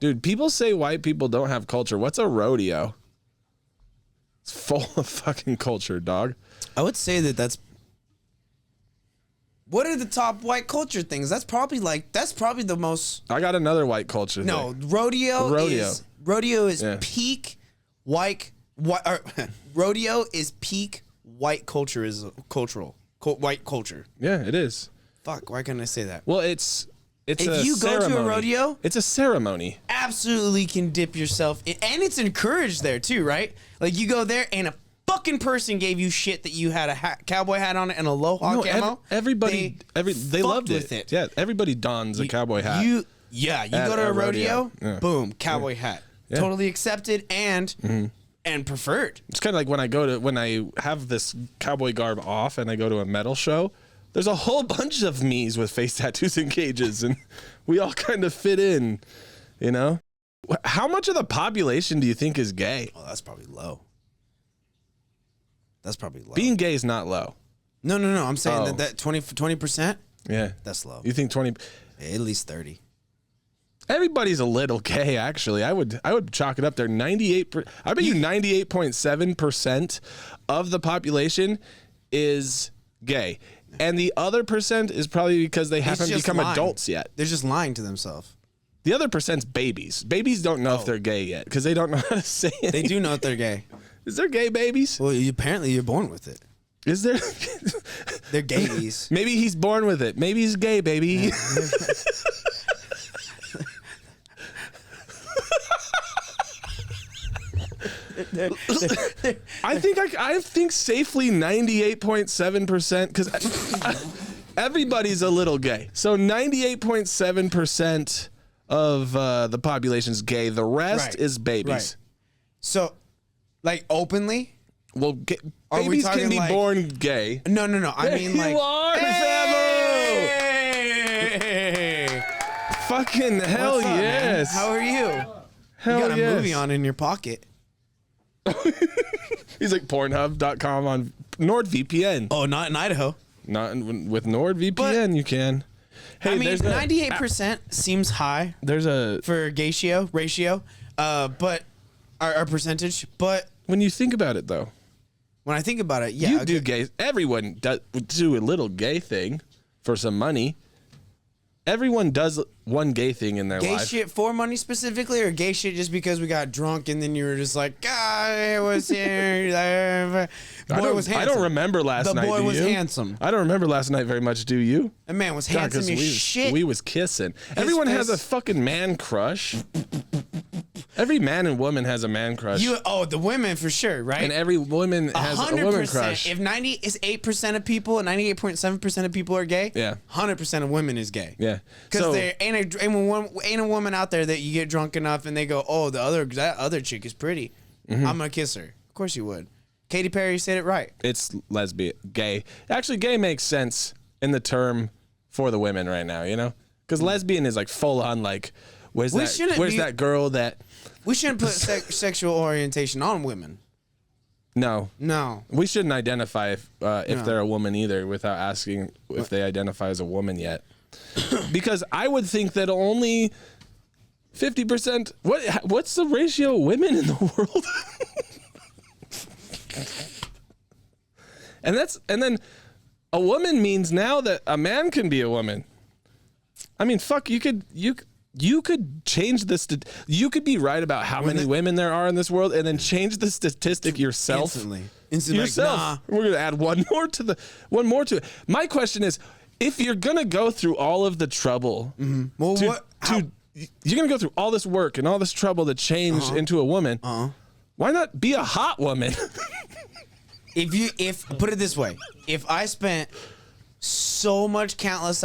Dude, people say white people don't have culture. What's a rodeo? It's full of fucking culture, dog. I would say that's. What are the top white culture things? That's probably the most. I got another white culture thing. No, rodeo is peak white. Rodeo is peak white culture white culture. Yeah, it is. Fuck, why couldn't I say that? Well, it's if you go to a rodeo, it's a ceremony. Absolutely can dip yourself in, and it's encouraged there too, right? Like you go there and a fucking person gave you shit that you had a cowboy hat on it and a aloha camo. Everybody loved it. With it. Yeah, everybody dons a cowboy hat. You go to a rodeo, boom, cowboy hat. Yeah. Totally accepted and preferred. It's kind of like when I have this cowboy garb off and I go to a metal show. There's a whole bunch of me's with face tattoos and cages, and we all kind of fit in, you know? How much of the population do you think is gay? Oh, that's probably low. Being gay is not low. No. I'm saying that 20%? Yeah. That's low. You think 20? At least 30. Everybody's a little gay, actually. I would chalk it up there. 98%. I bet you 98.7% of the population is gay. And the other percent is probably because they haven't become adults yet. They're just lying to themselves. The other percent's babies. Babies don't know if they're gay yet because they don't know how to say it. They do know if they're gay. Is there gay babies? Well, apparently you're born with it. Is there? They're gays. Maybe he's born with it. Maybe he's gay, baby. I think safely 98.7% because everybody's a little gay. So 98.7% of the population's gay. The rest is babies. Right. So, like openly. Well, babies can be born gay. No. I mean, like, you are, hey! Fucking hell yes. Man? How are you? Hell you got a movie on in your pocket. He's like Pornhub.com on NordVPN. Oh, not in Idaho. Not with NordVPN, you can. Hey, I mean, 98% seems high. For ratio, but our percentage. But when you think about it, though, when I think about it, yeah, you do gay. Everyone would do a little gay thing for some money. Everyone does one gay thing in their life. Gay shit for money specifically, or gay shit just because we got drunk and then you were just like, I was here. Boy was handsome. I don't remember last night. The boy was handsome. I don't remember last night very much. Do you? The man was handsome as shit. We was kissing. Everyone has a fucking man crush. Every man and woman has a man crush. The women for sure, right? And every woman has a woman crush. If 98% of people and 98.7% of people are gay, 100% of women is gay. Yeah. Because there ain't a woman out there that you get drunk enough and they go, oh, that other chick is pretty. I'm gonna kiss her. Of course you would. Katy Perry said it right. It's lesbian, gay. Actually, gay makes sense in the term for the women right now, you know? Because lesbian is like full on like, where's that girl that... We shouldn't put sexual orientation on women. No. We shouldn't identify if they're a woman either without asking if they identify as a woman yet. Because I would think that only 50%... What's the ratio of women in the world? And then a woman means now that a man can be a woman. I mean, fuck, you could change this. You could be right about how many women there are in this world, and then change the statistic yourself. Instantly, yourself. Like, nah. We're gonna add one more to it. My question is, if you're gonna go through all of the trouble, well, you're gonna go through all this work and all this trouble to change into a woman. Why not be a hot woman? If put it this way, if I spent so much countless,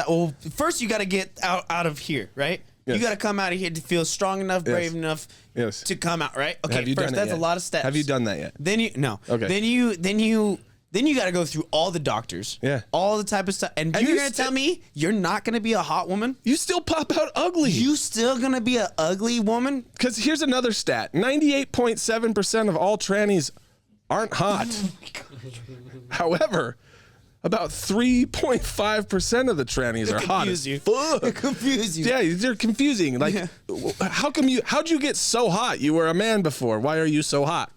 first you got to get out of here, right? Yes. You got to come out of here to feel strong enough, brave enough to come out, right? Okay, have you first done that's a lot of steps. Have you done that yet? Then you Okay. Then you got to go through all the doctors, all the type of stuff, and you're gonna tell me you're not gonna be a hot woman? You still pop out ugly. You still gonna be an ugly woman? Because here's another stat: 98.7% of all trannies aren't hot. However, about 3.5% of the trannies are hot as fuck. They confuse you. Yeah, they're confusing. Like, how'd you get so hot? You were a man before. Why are you so hot?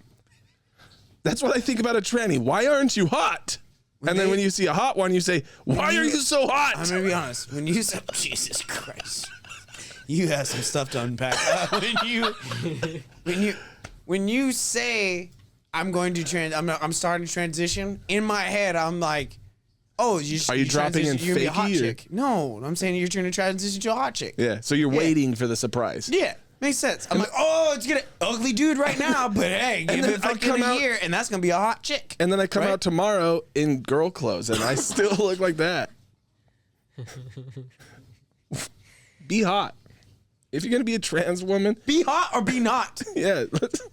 That's what I think about a tranny. Why aren't you hot? And then when you see a hot one, you say, why are you so hot? I'm going to be honest. When you say, Jesus Christ, you have some stuff to unpack. When you say, I'm starting to transition, in my head, I'm like, oh, are you dropping in you're gonna be a hot fakey? chick. No, I'm saying you're trying to transition to a hot chick. Yeah, so you're waiting for the surprise. Yeah, makes sense. I'm like, oh, it's gonna ugly dude right now, but hey, give it fucking a year, and that's gonna be a hot chick. And then I come out tomorrow in girl clothes, and I still look like that. Be hot. If you're gonna be a trans woman, be hot or be not. Yeah,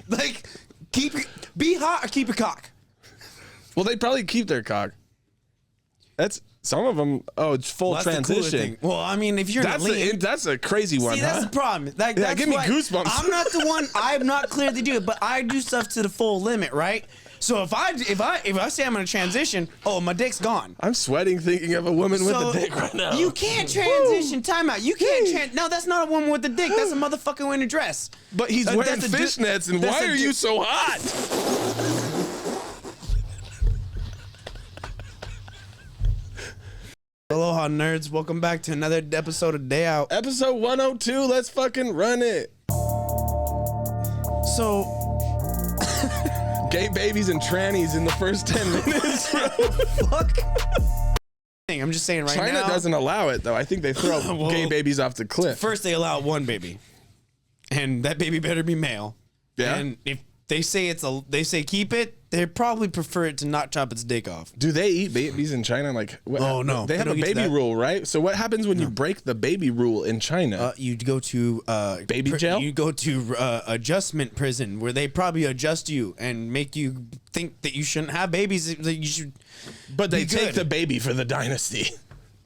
like be hot or keep your cock. Well, they probably keep their cock. That's some of them. Oh, it's full transition. Well, I mean, if you're that's a crazy one. See, that's the problem. Like, yeah, give me goosebumps. I'm not the one. I'm not clearly do it, but I do stuff to the full limit, right? So if I say I'm gonna transition, oh, my dick's gone. I'm sweating thinking of a woman with a dick right now. You can't transition. Time out. You can't. No, that's not a woman with a dick. That's a motherfucker in a dress. But he's wearing fishnets, and why are you so hot? Aloha, nerds. Welcome back to another episode of Day Out. Episode 102. Let's fucking run it. So, gay babies and trannies in the first 10 minutes. Fuck. I'm just saying right now. China doesn't allow it, though. I think they throw gay babies off the cliff. First, they allow one baby, and that baby better be male. Yeah. And if they say keep it, they probably prefer it to not chop its dick off. Do they eat babies in China? Like, oh no, they have a baby rule, right? So what happens when you break the baby rule in China? You go to baby jail. You go to adjustment prison, where they probably adjust you and make you think that you shouldn't have babies. That you should. But they take the baby for the dynasty.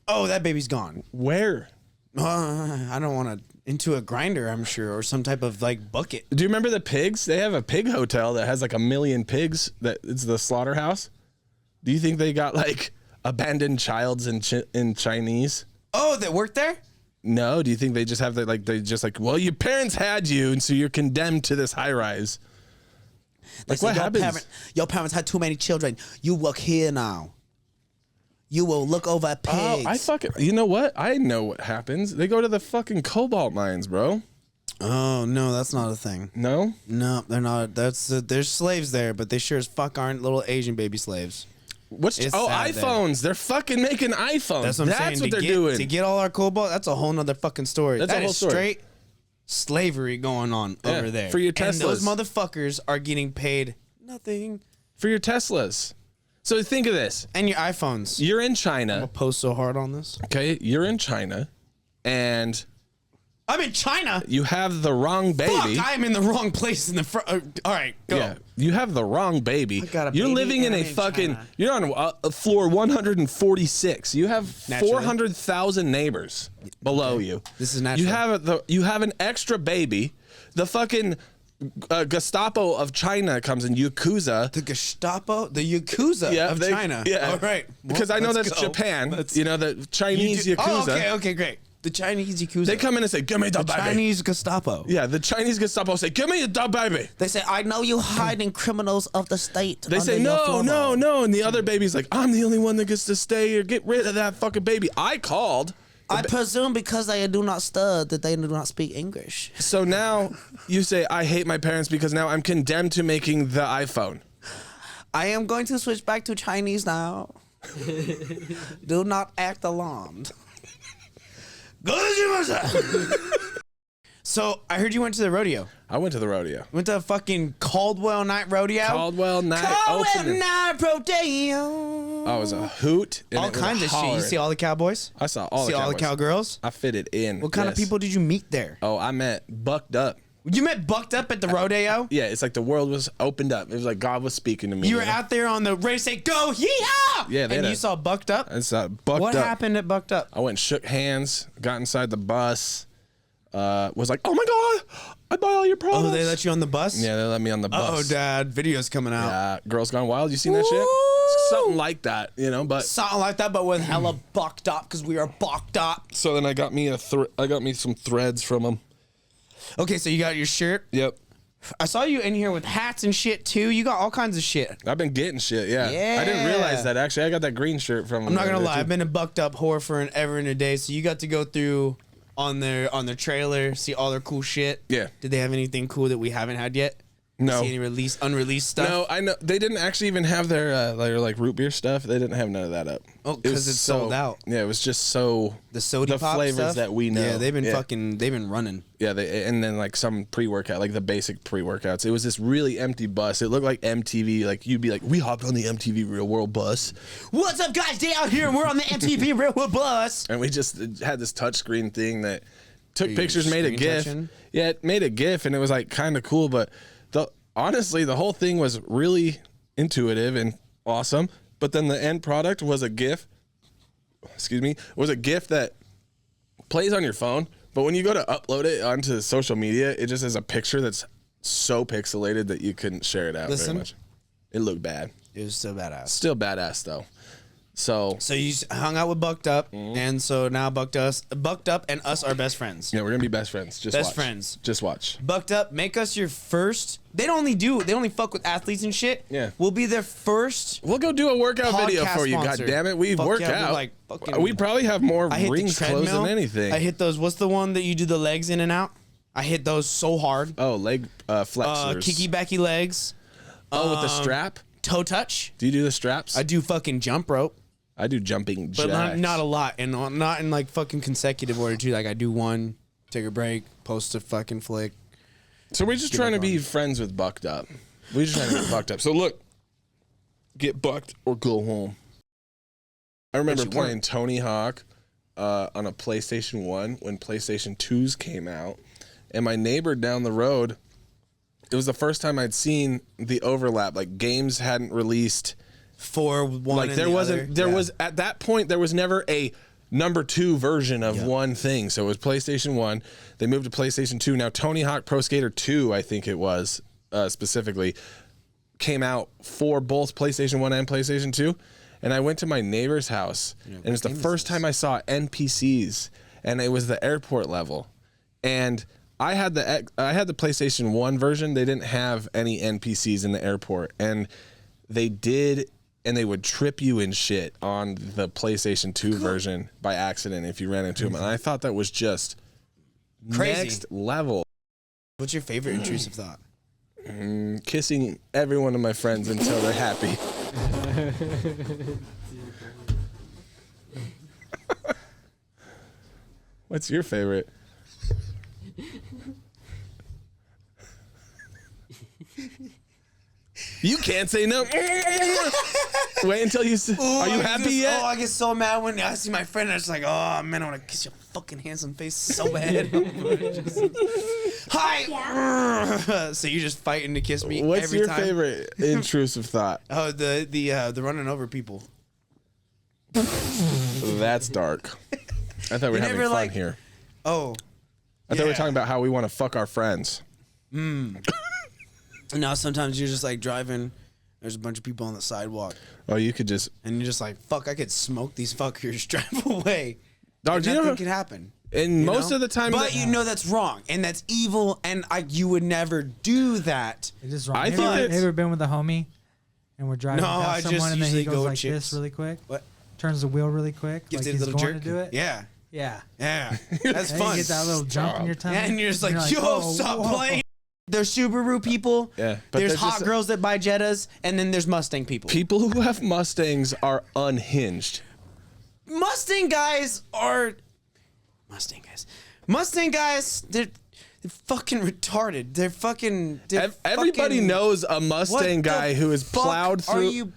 Oh, that baby's gone. Where? I don't want to. Into a grinder, I'm sure, or some type of like bucket. Do you remember the pigs? They have a pig hotel that has like 1 million pigs. That it's the slaughterhouse. Do you think they got like abandoned childs in Chinese? Oh, that work there? No. Do you think they just have well, your parents had you, and so you're condemned to this high rise? Like what happens? Your parents had too many children. You work here now. You will look over at pigs. Oh, you know what? I know what happens. They go to the fucking cobalt mines, bro. Oh, no, that's not a thing. No? No, they're not. There's slaves there, but they sure as fuck aren't little Asian baby slaves. iPhones. They're fucking making iPhones. That's what I'm saying. They're doing. To get all our cobalt, that's a whole nother fucking story. That's a whole story. Straight slavery going on over there. For your Teslas. And those motherfuckers are getting paid nothing. For your Teslas. So think of this. And your iPhones. You're in China. I'm gonna post so hard on this. Okay, you're in China, and I'm in China. You have the wrong baby. Fuck, I'm in the wrong place in the front. All right, go. Yeah, you have the wrong baby. You're living in a fucking. China. You're on floor 146. You have 400,000 neighbors below you. This is natural. You have an extra baby. The fucking. Gestapo of China comes in, Yakuza. The Yakuza of China. Yeah. All right. Because I know that's Japan. The Chinese Yakuza. Oh, okay, great. The Chinese Yakuza. They come in and say, give me the baby. Chinese Gestapo. Yeah, the Chinese Gestapo say, give me the baby. They say, I know you hiding criminals of the state. They say, no. And the other baby's like, I'm the only one that gets to stay here. Get rid of that fucking baby. I called. I presume because they do not stud that they do not speak English. So now you say, I hate my parents because now I'm condemned to making the iPhone. I am going to switch back to Chinese now. Do not act alarmed. So I heard you went to the rodeo. I went to the rodeo. Went to a fucking Caldwell Night Rodeo. Caldwell Night Rodeo. Oh, it was a hoot. And all kinds of shit. You see all the cowboys? I saw all the cowboys. See all the cowgirls? I fitted in. What kind of people did you meet there? Oh, I met Bucked Up. You met Bucked Up at the rodeo? Yeah, it's like the world was opened up. It was like God was speaking to me. You were out there on the race say, go, yeehaw! Yeah, and you saw Bucked Up? I saw Bucked Up. What happened at Bucked Up? I went and shook hands, got inside the bus. was like, oh my God, I buy all your products. Oh, they let you on the bus? Yeah, they let me on the bus. Oh, Dad, video's coming out. Yeah, Girls Gone Wild. You seen that shit? Something like that, you know, but something like that, but with hella bucked up because we are bucked up. So then I got me some threads from them. Okay, so you got your shirt. Yep. I saw you in here with hats and shit too. You got all kinds of shit. I've been getting shit. Yeah. Yeah. I didn't realize that actually. I got that green shirt from. I'm not gonna lie. I've been a bucked up whore for ever and a day. So you got to go through on their trailer, see all their cool shit. Yeah. Did they have anything cool that we haven't had yet? No. See any unreleased stuff? No, I know they didn't actually even have their like root beer stuff. They didn't have none of that up. Oh, because it's sold out. Yeah, it was just so the soda pop flavors stuff? that we know. Yeah, they've been running. Yeah, and then like some pre-workout, like the basic pre-workouts. It was this really empty bus. It looked like MTV. Like you'd be like, we hopped on the MTV Real World bus. What's up, guys? Day out here, and we're on the MTV Real World bus. And we just had this touchscreen thing that took pictures, made a GIF. Yeah, it made a GIF, and it was like kind of cool. But honestly, the whole thing was really intuitive and awesome. But then the end product was a GIF. Excuse me, was a GIF that plays on your phone. But when you go to upload it onto social media, it just has a picture that's so pixelated that you couldn't share it out very much. It looked bad. It was still badass. Still badass though. So you hung out with Bucked Up, and so now Bucked Up and us are best friends. Yeah, we're gonna be best friends. Just watch. Just watch. Bucked Up, make us your first. They only fuck with athletes and shit. Yeah, we'll be their first. We'll go do a workout video for you. God damn it, we work out. We probably have more rings closed than anything. I hit those. What's the one that you do the legs in and out? I hit those so hard. Oh, leg flexors. Kicky backy legs. Oh, with the strap. Toe touch. Do you do the straps? I do fucking jump rope. I do jumping jacks. But not a lot, and not in like fucking consecutive order too. Like I do one, take a break, post a fucking flick. So we're just trying to be friends with Bucked Up. We're just trying to get bucked up. So look, get bucked or go home. I remember playing Tony Hawk on a PlayStation 1 when PlayStation 2s came out, and my neighbor down the road, it was the first time I'd seen the overlap. Like games hadn't released. For one, like there was at that point there was never a number 2 version of one thing. So it was PlayStation 1. They moved to PlayStation 2. Now Tony Hawk Pro Skater 2, I think it was specifically, came out for both PlayStation 1 and PlayStation 2. And I went to my neighbor's house, and it was the first time I saw NPCs, and it was the airport level. And I had the PlayStation 1 version. They didn't have any NPCs in the airport, and they did. And they would trip you and shit on the PlayStation 2 version by accident if you ran into them. And I thought that was just crazy. Next level. What's your favorite intrusive thought? Kissing every one of my friends until they're happy. What's your favorite? You can't say no. Wait until you. Are you happy yet? Oh, I get so mad when I see my friend. And it's like, oh man, I want to kiss your fucking handsome face so bad. Hi. Yeah. So you're just fighting to kiss me. What's every your time? favorite intrusive thought? Oh, the running over people. That's dark. I thought we were having fun here. Oh. I thought we were talking about how we want to fuck our friends. Now sometimes you're just like driving, there's a bunch of people on the sidewalk. Oh, you could just... And you're just like, fuck, I could smoke these fuckers, drive away. Dog, do you know... Nothing could happen. And most of the time... But you know that's wrong, and that's evil, and you would never do that. It is wrong. Have you ever been with a homie, and we're driving past someone, and then he goes like this really quick? What? Turns the wheel really quick. Gives like it a little jerk. To do it? Yeah. Yeah. Yeah. That's fun. You get that little jump in your tummy. Yeah, and you're just like, yo, stop playing. There's Subaru people. Yeah, but there's hot girls that buy Jettas, and then there's Mustang people. People who have Mustangs are unhinged. Mustang guys, they're fucking retarded. They're fucking. Everybody knows a Mustang guy who is plowed through.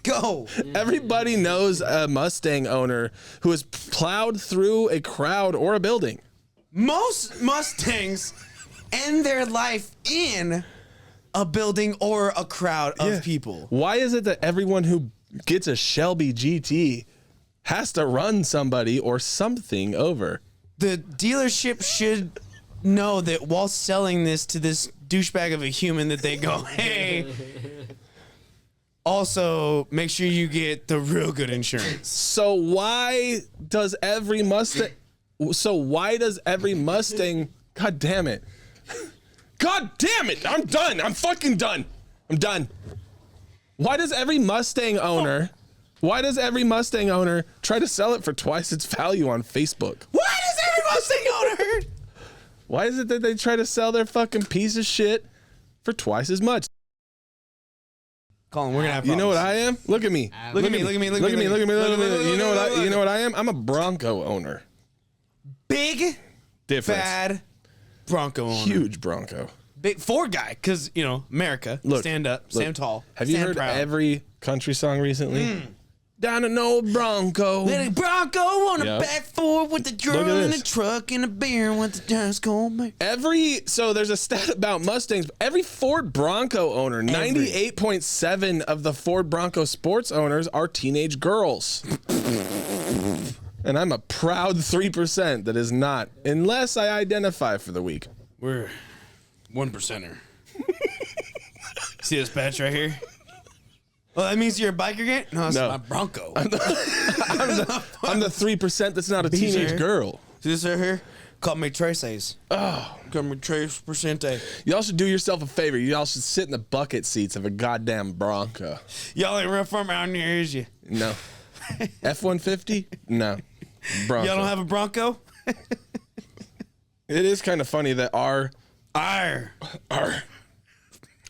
Go. Everybody knows a Mustang owner who has plowed through a crowd or a building. Most Mustangs end their life in a building or a crowd of people. Why is it that everyone who gets a Shelby GT has to run somebody or something over? the dealership should know that while selling this to this douchebag of a human that they go, hey, also make sure you get the real good insurance. So why does every Mustang God damn it. God damn it. I'm done. I'm fucking done. I'm done. Why does every Mustang owner try to sell it for twice its value on Facebook? Why does every Mustang owner? Why is it that they try to sell their fucking piece of shit for twice as much? Colin, we're gonna have problems. You know what I am? Look at me. Look at me. You know what I am? I'm a Bronco owner. Big, difference. Bad Bronco owner. Huge Bronco. Big Ford guy, because, you know, America. Look, stand up, stand tall. Have you heard every country song recently? Down an old Bronco. Little Bronco on a back forward with the drum and the truck and a beer with the dust cold man. So there's a stat about Mustangs. Every Ford Bronco owner, 98.7 of the Ford Bronco sports owners are teenage girls. And I'm a proud 3% that is not, unless I identify for the week. We're 1%er. See this patch right here? Well, that means you're a biker again? No, it's my Bronco. I'm the 3% that's not a teenage girl. See this right here? Call me Traces. Oh. Call me Trace Percente. Y'all should do yourself a favor. Y'all should sit in the bucket seats of a goddamn Bronco. Y'all ain't real from around here, is you? No. F-150? No. Bronco. Y'all don't have a Bronco? It is kind of funny that our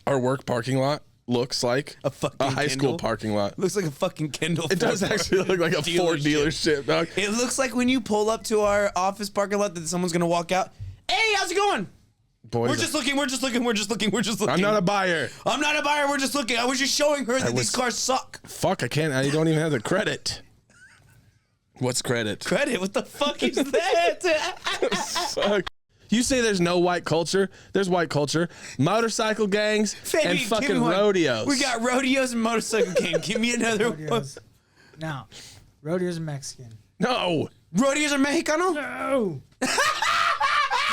work parking lot looks like a fucking high school parking lot. Looks like a fucking Kendall. It does actually look like a Ford dealership, dog. It looks like when you pull up to our office parking lot that someone's gonna walk out. Hey, how's it going? Boys, we're just looking. I'm not a buyer. We're just looking. I was just showing her that these cars suck. Fuck, I don't even have the credit. What's credit? Credit? What the fuck is that? Fuck. You say there's no white culture. There's white culture. Motorcycle gangs and fucking rodeos. We got rodeos and motorcycle gangs. Give me another one. No. Rodeos are Mexican. No. Rodeos are Mexicano? No.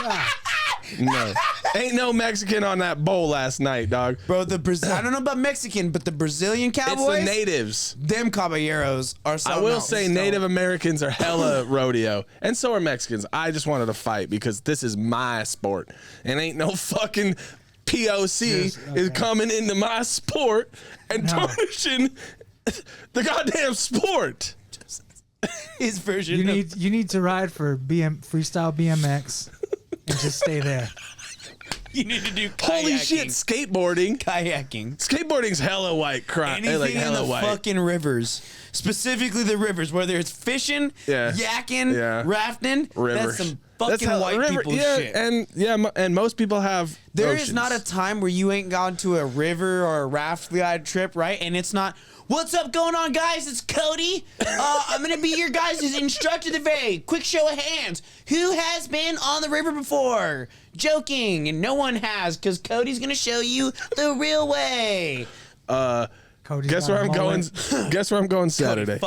Yeah. No. Ain't no Mexican on that bowl last night, dog. Bro, I don't know about Mexican, but the Brazilian cowboys. It's the natives. Them caballeros are so. I will say Native Americans are hella rodeo. And so are Mexicans. I just wanted to fight because this is my sport. And ain't no fucking POC is coming into my sport and tarnishing the goddamn sport. His version. You need to ride for freestyle BMX and just stay there. You need to do kayaking. Holy shit, skateboarding. Kayaking. Skateboarding's hella white crap. Anything like hella in the white. fucking rivers. Specifically the rivers, whether it's fishing, yakking, rafting. Rivers. That's some fucking white people shit. And most people have There oceans. is not a time where you ain't gone to a river or a raft guide trip, right? And it's not, what's up going on, guys? It's Cody. I'm going to be your guys' instructor today. Quick show of hands. Who has been on the river before? Joking. And no one has, because Cody's going to show you the real way. Guess where I'm going? Guess where I'm going Saturday?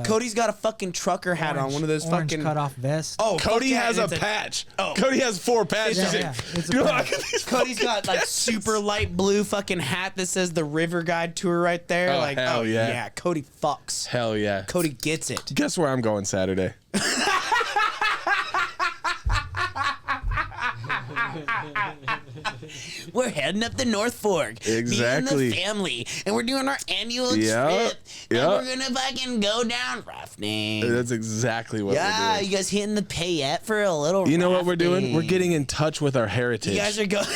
Cody's got a fucking trucker hat on, one of those fucking cut off vest. Oh, Cody has a patch. Cody has 4 patches. It's a patch. Cody's got like super light blue fucking hat that says the River Guide Tour right there. Oh, like, hell yeah. Yeah, Cody fucks. Hell yeah. Cody gets it. Guess where I'm going Saturday? We're heading up the North Fork. Exactly. Me and the family. And we're doing our annual trip. And we're going to fucking go down rafting. That's exactly what we're doing. Yeah, you guys hitting the Payette for a little You know what we're doing? We're getting in touch with our heritage. You guys are going...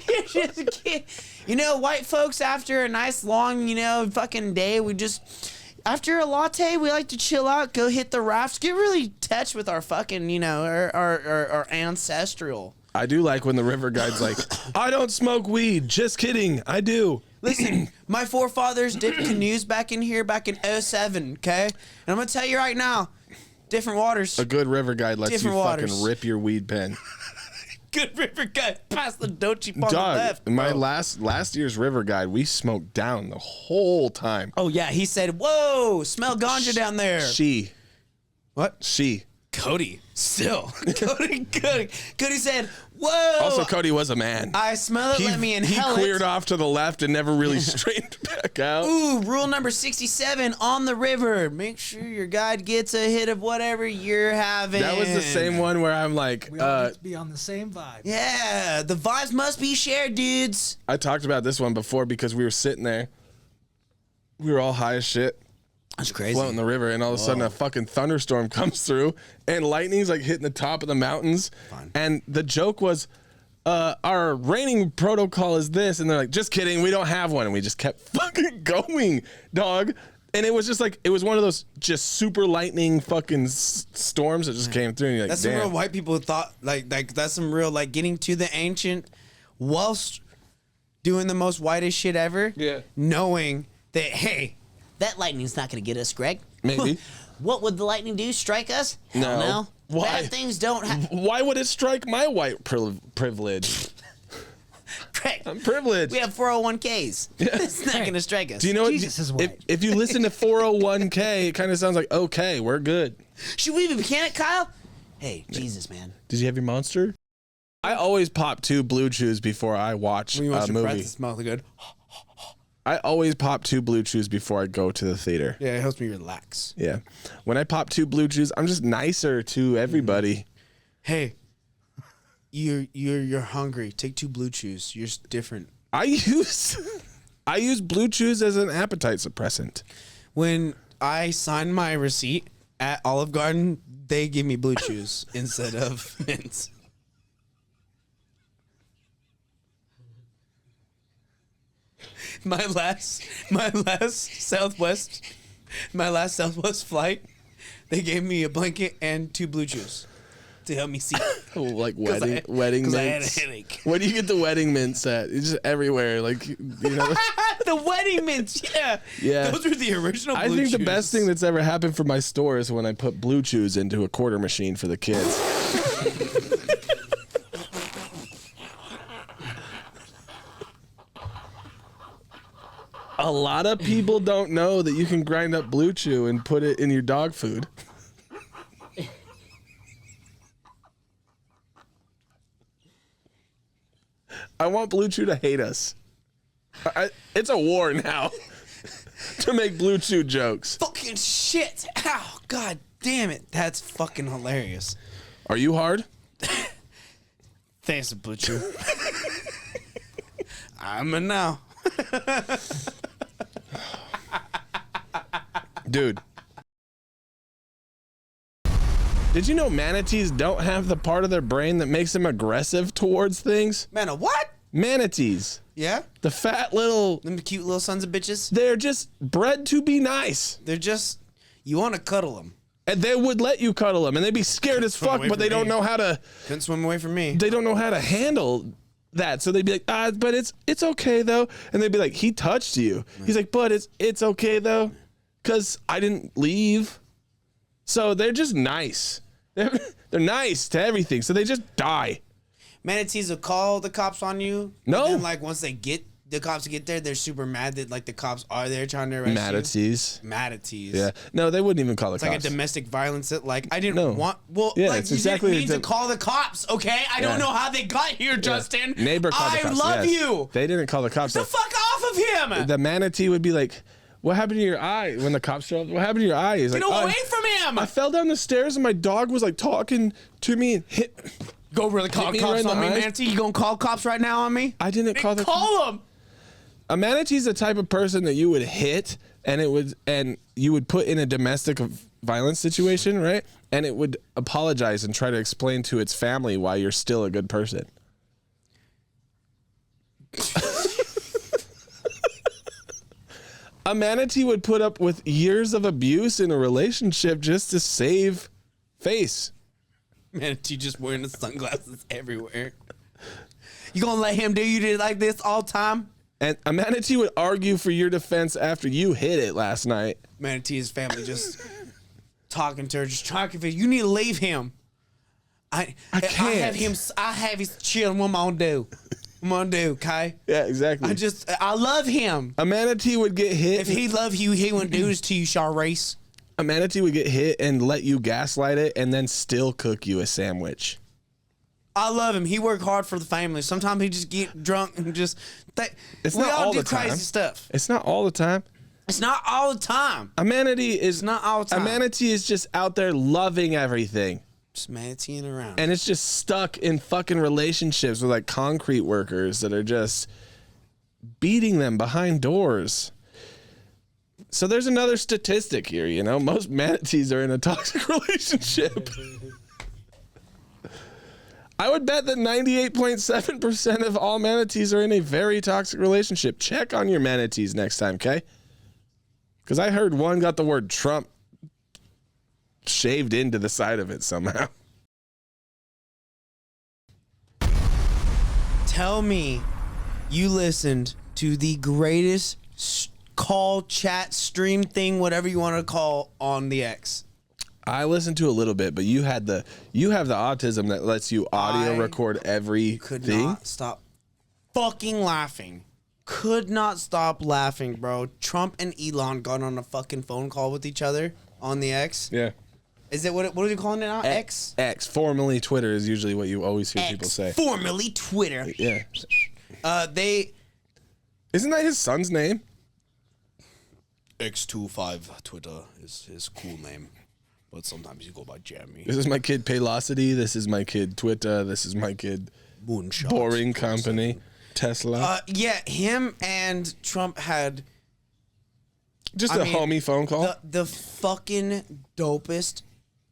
You're just kidding. You know, white folks, after a nice long, fucking day, we just... After a latte, we like to chill out, go hit the rafts, get really in touch with our fucking, our ancestral. I do like when the river guide's like, I don't smoke weed. Just kidding. I do. Listen, my forefathers dipped canoes back in here back in 07, okay? And I'm going to tell you right now, different waters. A good river guide lets different you waters. fucking rip your weed pen. Good river guide. Pass the dope cheap on the Dog, left. my last year's river guide, we smoked down the whole time. Oh, yeah. He said, whoa, smell ganja down there. She. What? She. Cody. Still, Cody said, "Whoa!" Also, Cody was a man. I smell it. Let me inhale it. He cleared off to the left and never really straightened back out. Ooh, rule number 67 on the river: make sure your guide gets a hit of whatever you're having. That was the same one where I'm like, we all need to be on the same vibe. Yeah, the vibes must be shared, dudes. I talked about this one before because we were sitting there. We were all high as shit. That's crazy. Floating the river, and all of a sudden a fucking thunderstorm comes through, and lightning's like hitting the top of the mountains. Fine. And the joke was, our raining protocol is this, and they're like, just kidding, we don't have one. And we just kept fucking going, dog. And it was just like, it was one of those just super lightning fucking storms that just came through. And you're like, that's damn. some real white people thought, like that's some real, like, getting to the ancient whilst doing the most whitest shit ever. Yeah. Knowing that, hey, that lightning's not going to get us, Greg. Maybe. What would the lightning do? Strike us? Hell no. Why? Bad things don't happen. Why would it strike my white privilege? Greg, I'm privileged. we have 401ks. It's not going to strike us. Do you know Jesus is white. If you listen to 401k, it kind of sounds like, okay, we're good. Should we be mechanic, Kyle? Hey, Jesus, man. Did you have your monster? I always pop 2 Blue Chews before I watch When you want a your breath movie. to smell good. I always pop 2 Blue Chews before I go to the theater. Yeah, it helps me relax. Yeah. When I pop 2 Blue Chews, I'm just nicer to everybody. Hey, you're hungry. Take 2 Blue Chews. You're just different. I use Blue Chews as an appetite suppressant. When I sign my receipt at Olive Garden, they give me Blue Chews instead of mints. My last Southwest flight, they gave me a blanket and 2 Blue Chews to help me see. Oh, like 'Cause wedding mints. I had a headache. Where do you get the wedding mints at? It's just everywhere. Like, you know. The wedding mints, yeah. Yeah. Those are the original Blue I think Chews. the best thing that's ever happened for my store is when I put Blue Chews into a quarter machine for the kids. A lot of people don't know that you can grind up Blue Chew and put it in your dog food. I want Blue Chew to hate us. It's a war now to make Blue Chew jokes. Fucking shit. Ow, god damn it. That's fucking hilarious. Are you hard? Thanks, Blue Chew. I'm a now. Dude. Did you know manatees don't have the part of their brain that makes them aggressive towards things? Man, a what? Manatees. Yeah? The fat little... Them cute little sons of bitches? They're just bred to be nice. They're just... You want to cuddle them. And they would let you cuddle them, and they'd be scared as fuck, but they don't know how to... Couldn't swim away from me. They don't know how to handle that. So they'd be like, but it's okay, though. And they'd be like, he touched you. He's like, but it's okay, though, because I didn't leave. So they're just nice. They're nice to everything. So they just die. Manatees will call the cops on you. No. And then, like, once the cops get there, they're super mad that, like, the cops are there trying to arrest Manatees. you. Manatees. Yeah. No, they wouldn't even call the It's cops. like a domestic violence that, like, I didn't want... Well, Yeah, like, it's you exactly didn't mean to call the cops, okay? I don't know how they got here, Justin. Neighbor called the cops. I love you. They didn't call the cops. The fuck off of him. The manatee would be like, what happened to your eye? When the cops show up, what happened to your eye? He's Get like, away from him. I fell down the stairs and my dog was like talking to me and hit. Go really call me cops right in on the me, eyes. Manatee? You gonna call cops right now on me? I didn't call the Call them. A manatee's the type of person that you would hit and you would put in a domestic violence situation, right? And it would apologize and try to explain to its family why you're still a good person. A manatee would put up with years of abuse in a relationship just to save face. Manatee just wearing the sunglasses everywhere. You gonna let him do you like this all time? And a manatee would argue for your defense after you hit it last night. Manatee's family just talking to her, just trying to convince you need to leave him. I can't. I have his children. What am I gonna do? What am I gonna do, okay? Yeah, exactly. I love him. A manatee would get hit. If he loved you, he wouldn't do this to you, Charisse. A manatee would get hit and let you gaslight it and then still cook you a sandwich. I love him. He worked hard for the family. Sometimes he just get drunk and just. It's we not all all do the time. crazy stuff. It's not all the time. It's not all the time. A manatee is not all the time. A manatee is just out there loving everything. Just manateeing around. And it's just stuck in fucking relationships with like concrete workers that are just beating them behind doors. So there's another statistic here, you know, most manatees are in a toxic relationship. I would bet that 98.7% of all manatees are in a very toxic relationship. Check on your manatees next time, okay? Because I heard one got the word Trump shaved into the side of it somehow. Tell me you listened to the greatest call, chat, stream thing, whatever you want to call, on the X. I listened to a little bit, but you have the autism that lets you audio record everything. Could not stop fucking laughing. Could not stop laughing, bro. Trump and Elon got on a fucking phone call with each other on the X. Yeah. Is it what are you calling it now? X? X, formerly Twitter, is usually what you always hear people say. Formerly Twitter. Yeah. Isn't that his son's name? X25 Twitter is his cool name. But sometimes you go by Jeremy. This is my kid Paylocity. This is my kid Twitter. This is my kid Moonshot. Boring Company. Tesla. Yeah, him and Trump had just a homie phone call. The fucking dopest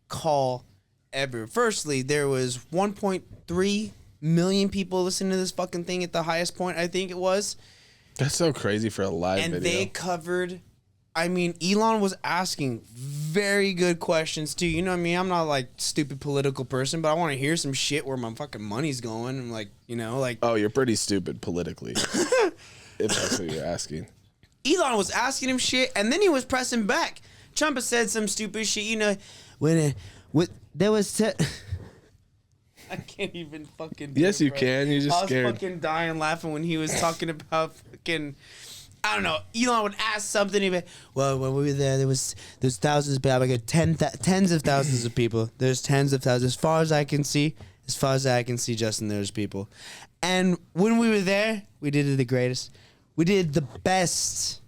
call ever. Firstly, there was 1.3 million people listening to this fucking thing at the highest point, I think it was. That's so crazy for a live video. And they covered, Elon was asking very good questions too. You know what I mean? I'm not like stupid political person, but I want to hear some shit where my fucking money's going. And like, you know, like. Oh, you're pretty stupid politically. If that's what you're asking. Elon was asking him shit, and then he was pressing back. Trump has said some stupid shit, you know. There was. I can't even fucking. Yes, you can. You're just scared. I was fucking dying laughing when he was talking about fucking. I don't know. Elon would ask something. He'd be, well, when we were there's thousands of people. I got tens of thousands of people. There's tens of thousands. As far as I can see, Justin, there's people. And when we were there, we did it the greatest. We did the best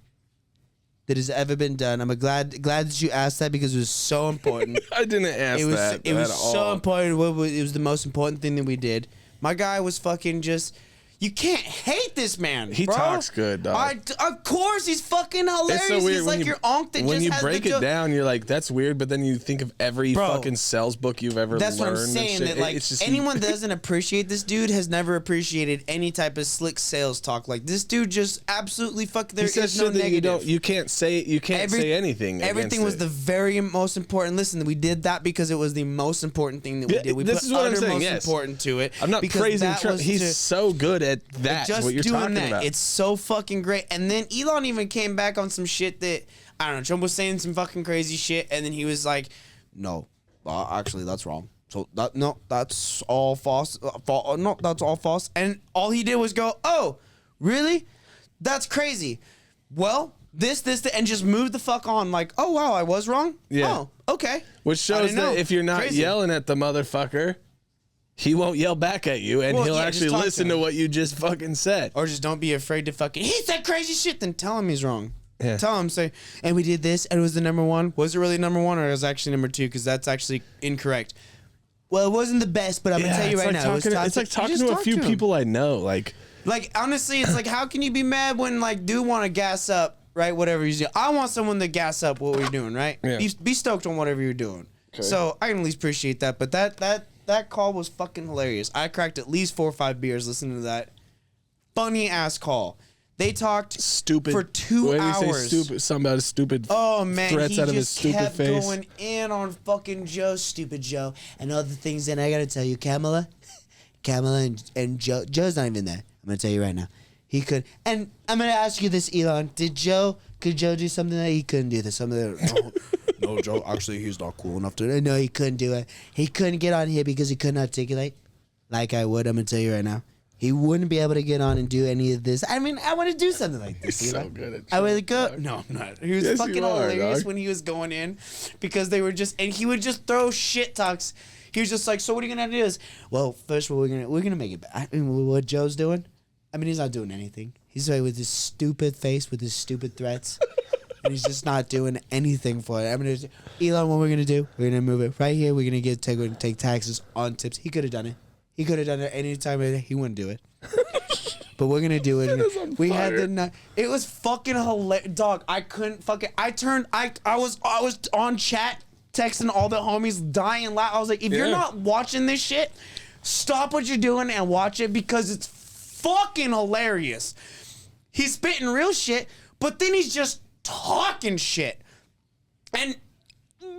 that has ever been done. I'm glad that you asked that because it was so important. I didn't ask that. It was so important. It was the most important thing that we did. My guy was fucking just. You can't hate this man. He bro. Talks good, dog. Of course, he's fucking hilarious. So weird. He's like your onk that when just you has break the it down, you're like, that's weird. But then you think of every fucking sales book you've ever learned. That's what I'm saying. That like anyone that doesn't appreciate this dude has never appreciated any type of slick sales talk. Like this dude just absolutely there is no negative. You can't say say anything. Everything was the very most important. Listen, we did that because it was the most important thing that we did. We this put is what I'm saying. most important to it. I'm not praising Trump. He's so good at that. Just what you're doing talking that. about. It's so fucking great. And then Elon even came back on some shit that I don't know. Trump was saying some fucking crazy shit, and then he was like, "No, actually, that's wrong. So that's all false. No, that's all false." And all he did was go, "Oh, really? That's crazy. Well, this, and just move the fuck on. Like, oh wow, I was wrong. Yeah. Oh, okay. Which shows that if you're not yelling at the motherfucker, he won't yell back at you, and he'll actually listen to what you just fucking said. Or just don't be afraid to fucking, he said crazy shit, then tell him he's wrong. Yeah. Tell him, say, and we did this, and it was the number one. Was it really number one, or it was actually number two? Because that's actually incorrect. Well, it wasn't the best, but I'm going to tell you right now. It's like talking to a few people I know. Like, honestly, it's like, how can you be mad when, like, dude want to gas up, right, whatever he's doing? I want someone to gas up what we're doing, right? Yeah. Be stoked on whatever you're doing. Okay. So I can at least appreciate that, but that call was fucking hilarious. I cracked at least 4 or 5 beers listening to that funny ass call. They talked stupid for 2 hours. Something about his stupid threats out of his stupid kept face. Going in on fucking Joe, stupid Joe, and other things. And I gotta tell you, Kamala and Joe. Joe's not even there. I'm gonna tell you right now. He could. And I'm gonna ask you this, Elon. Could Joe do something that he couldn't do? No, Joe. Actually, he's not cool enough to. No, he couldn't do it. He couldn't get on here because he couldn't articulate like I would. I'm gonna tell you right now. he wouldn't be able to get on and do any of this. I mean, I want to do something like this. He's so good at I would go. dog. No, I'm not. He was fucking hilarious when he was going in because they were just, and he would just throw shit talks. He was just like, so what are you gonna do? Well, first of all, we're gonna make it. I mean, what Joe's doing? I mean, he's not doing anything. He's like with his stupid face, with his stupid threats, and he's just not doing anything for it. I mean, Elon, what we're gonna do? We're gonna move it right here. We're gonna take taxes on tips. He could have done it. He could have done it any time of the day. He wouldn't do it. But we're gonna do it. We had the night. It was fucking hilarious, dog. I couldn't fucking. I was on chat texting all the homies, dying loud. I was like, if you're not watching this shit, stop what you're doing and watch it because it's fucking hilarious. He's spitting real shit, but then he's just talking shit, and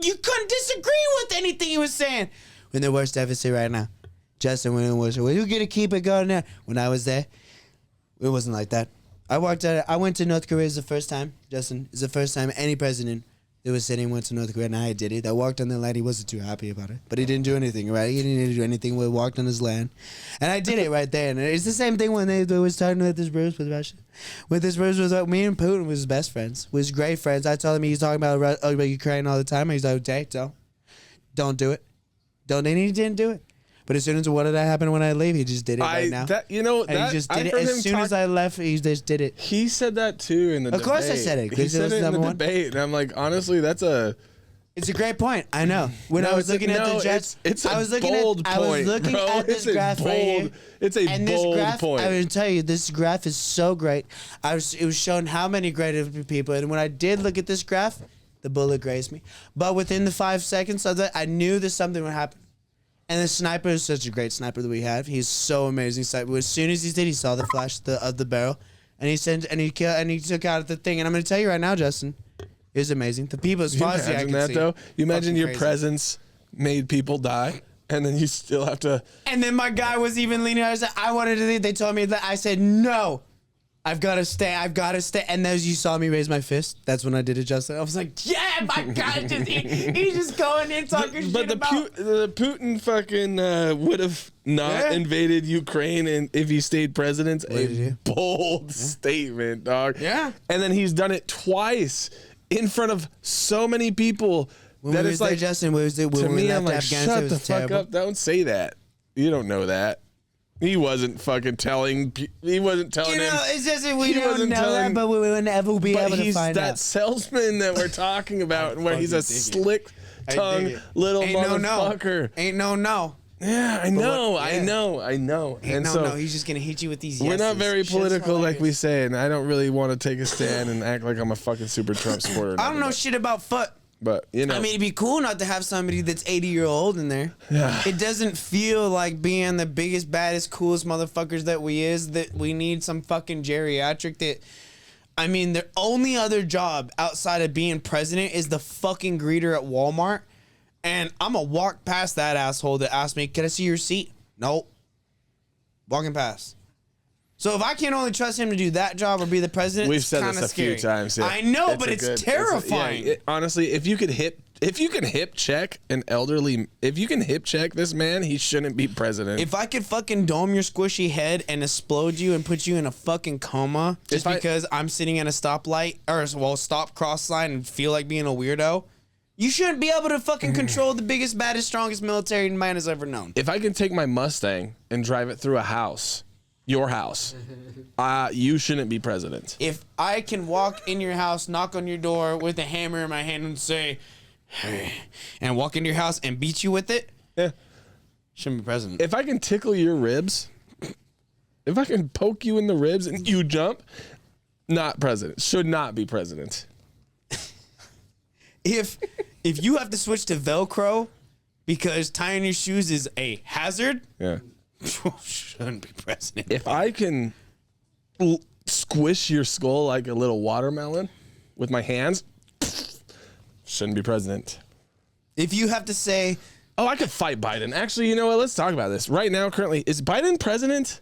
you couldn't disagree with anything he was saying. We're in the worst deficit right now. Justin, we're in the worst. We're gonna keep it going there. When I was there, it wasn't like that. I went to North Korea the first time. Justin, it's the first time any president that was sitting went to North Korea, and I did it. I walked on the land. He wasn't too happy about it, but he didn't do anything, right? He didn't do anything. We walked on his land, and I did it right there. And it's the same thing when they was talking with this Bruce with Russia. With this Bruce was me and Putin was best friends, was great friends. I told him he's talking about Ukraine all the time. And he's like, okay, so don't do it. And he didn't do it. But as soon as what did that happen when I leave, he just did it right now. He just did it as soon as I left. He just did it. He said that too in the debate. Of course I said it. He said it in the debate, and I'm like, honestly, it's a great point. I know. When I was looking at the Jets, I was looking at this graph right here. It's a bold point. I will tell you, this graph is so great. It was showing how many great people, and when I did look at this graph, the bullet grazed me. But within the 5 seconds of that, I knew that something would happen. And the sniper is such a great sniper that we have. He's so amazing. As soon as he did, he saw the flash of the barrel, and he took out the thing. And I'm going to tell you right now, Justin, it was amazing. The people, as far as I can see, though. You imagine your presence made people die, and then you still have to. And then my guy was even leaning. I wanted to leave. They told me that. I said no. I've got to stay. And as you saw me raise my fist, that's when I did it, Justin. I was like, yeah, my God. He's just going in talking shit about. The Putin fucking would have not invaded Ukraine and if he stayed president. A bold statement, dog. Yeah. And then he's done it twice in front of so many people that it's like, Justin, to me, I'm like, shut the fuck up. Don't say that. You don't know that. He wasn't fucking telling. He wasn't telling him. It's just we don't know that, but we will never be able to find out. That salesman that we're talking about, where he's a slick-tongued little motherfucker. Ain't no. Yeah, I know. And so he's just gonna hit you with these. We're not very political, like we say, and I don't really want to take a stand and act like I'm a fucking super Trump supporter. I don't know shit about foot. But, you know. I mean, it'd be cool not to have somebody that's 80-year-old in there. Yeah. It doesn't feel like being the biggest, baddest, coolest motherfuckers that we need some fucking geriatric that... I mean, their only other job outside of being president is the fucking greeter at Walmart. And I'm going to walk past that asshole that asked me, can I see your receipt? Nope. Walking past. So if I can only trust him to do that job or be the president, we've said this a few times. Yeah. I know, but it's terrifying. Honestly, if you can hip check an elderly, if you can hip check this man, he shouldn't be president. If I could fucking dome your squishy head and explode you and put you in a fucking coma just because I'm sitting at a stoplight or stop cross line and feel like being a weirdo, you shouldn't be able to fucking control the biggest, baddest, strongest military man has ever known. If I can take my Mustang and drive it through a house. Your house. You shouldn't be president. If I can walk in your house, knock on your door with a hammer in my hand and say, hey, and walk into your house and beat you with it, shouldn't be president. If I can tickle your ribs, if I can poke you in the ribs and you jump, not president. Should not be president. If you have to switch to Velcro because tying your shoes is a hazard, shouldn't be president. If I can squish your skull like a little watermelon with my hands, shouldn't be president. If you have to say, oh, I could fight Biden. Actually, you know what? Let's talk about this. Right now, currently, is Biden president?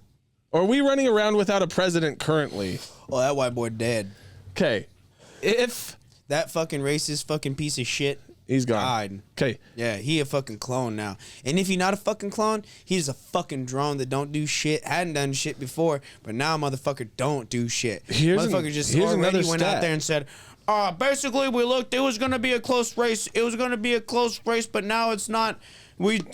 Or are we running around without a president currently? Oh, that white boy dead. Okay. If that fucking racist fucking piece of shit He's gone. Okay. Yeah, he a fucking clone now. And if he's not a fucking clone, he's a fucking drone that don't do shit, hadn't done shit before, but now motherfucker don't do shit. Motherfucker just already went out there and said, basically we looked, it was going to be a close race. It was going to be a close race, but now it's not.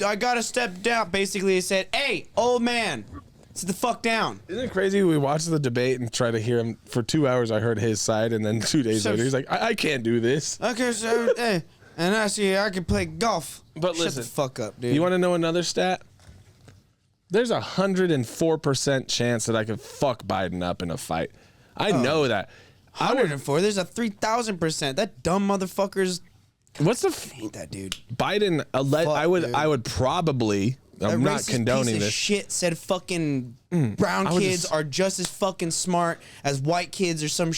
I got to step down. Basically, he said, hey, old man, sit the fuck down. Isn't it crazy? We watched the debate and tried to hear him for 2 hours. I heard his side, and then 2 days later, he's like, I can't do this. Okay, so, hey, and I see I can play golf. But Shut listen, the fuck up, dude. You want to know another stat? There's 104% chance that I could fuck Biden up in a fight. I know that. 104. There's a 3,000%. That dumb motherfucker's. What's the hate that dude. Biden? I would probably. I'm not condoning piece this. Of shit said fucking brown kids are just as fucking smart as white kids or some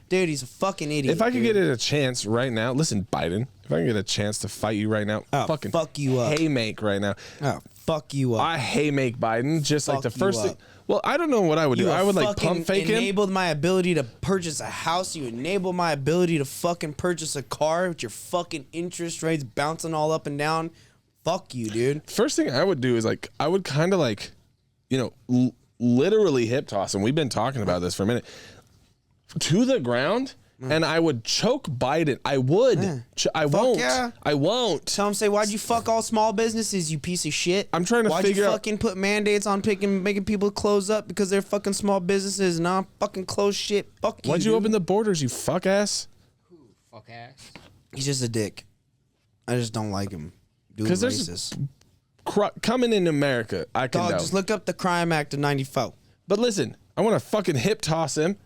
dude. He's a fucking idiot. If I could get a chance right now, listen, Biden. If I can get a chance to fight you right now, fucking fuck you up. Haymake right now. Oh, fuck you up. I haymake Biden just like the first thing. Well, I don't know what I would do. I would like pump fake him. You enabled my ability to purchase a house. You enabled my ability to fucking purchase a car with your fucking interest rates bouncing all up and down. Fuck you, dude. First thing I would do is like, I would kind of like, literally hip toss him. We've been talking about this for a minute. To the ground, and I would choke Biden. I would. I won't. Yeah. I won't. Tell him, say, why'd you fuck all small businesses, you piece of shit? I'm trying to figure out. Why'd you fucking put mandates on making people close up because they're fucking small businesses? Nah, fucking close shit. Fuck you. Why'd you open the borders, you fuck ass? Who? Fuck ass? He's just a dick. I just don't like him. Because there's coming in America, I can know. Just look up the Crime Act of 94. But listen, I want to fucking hip toss him.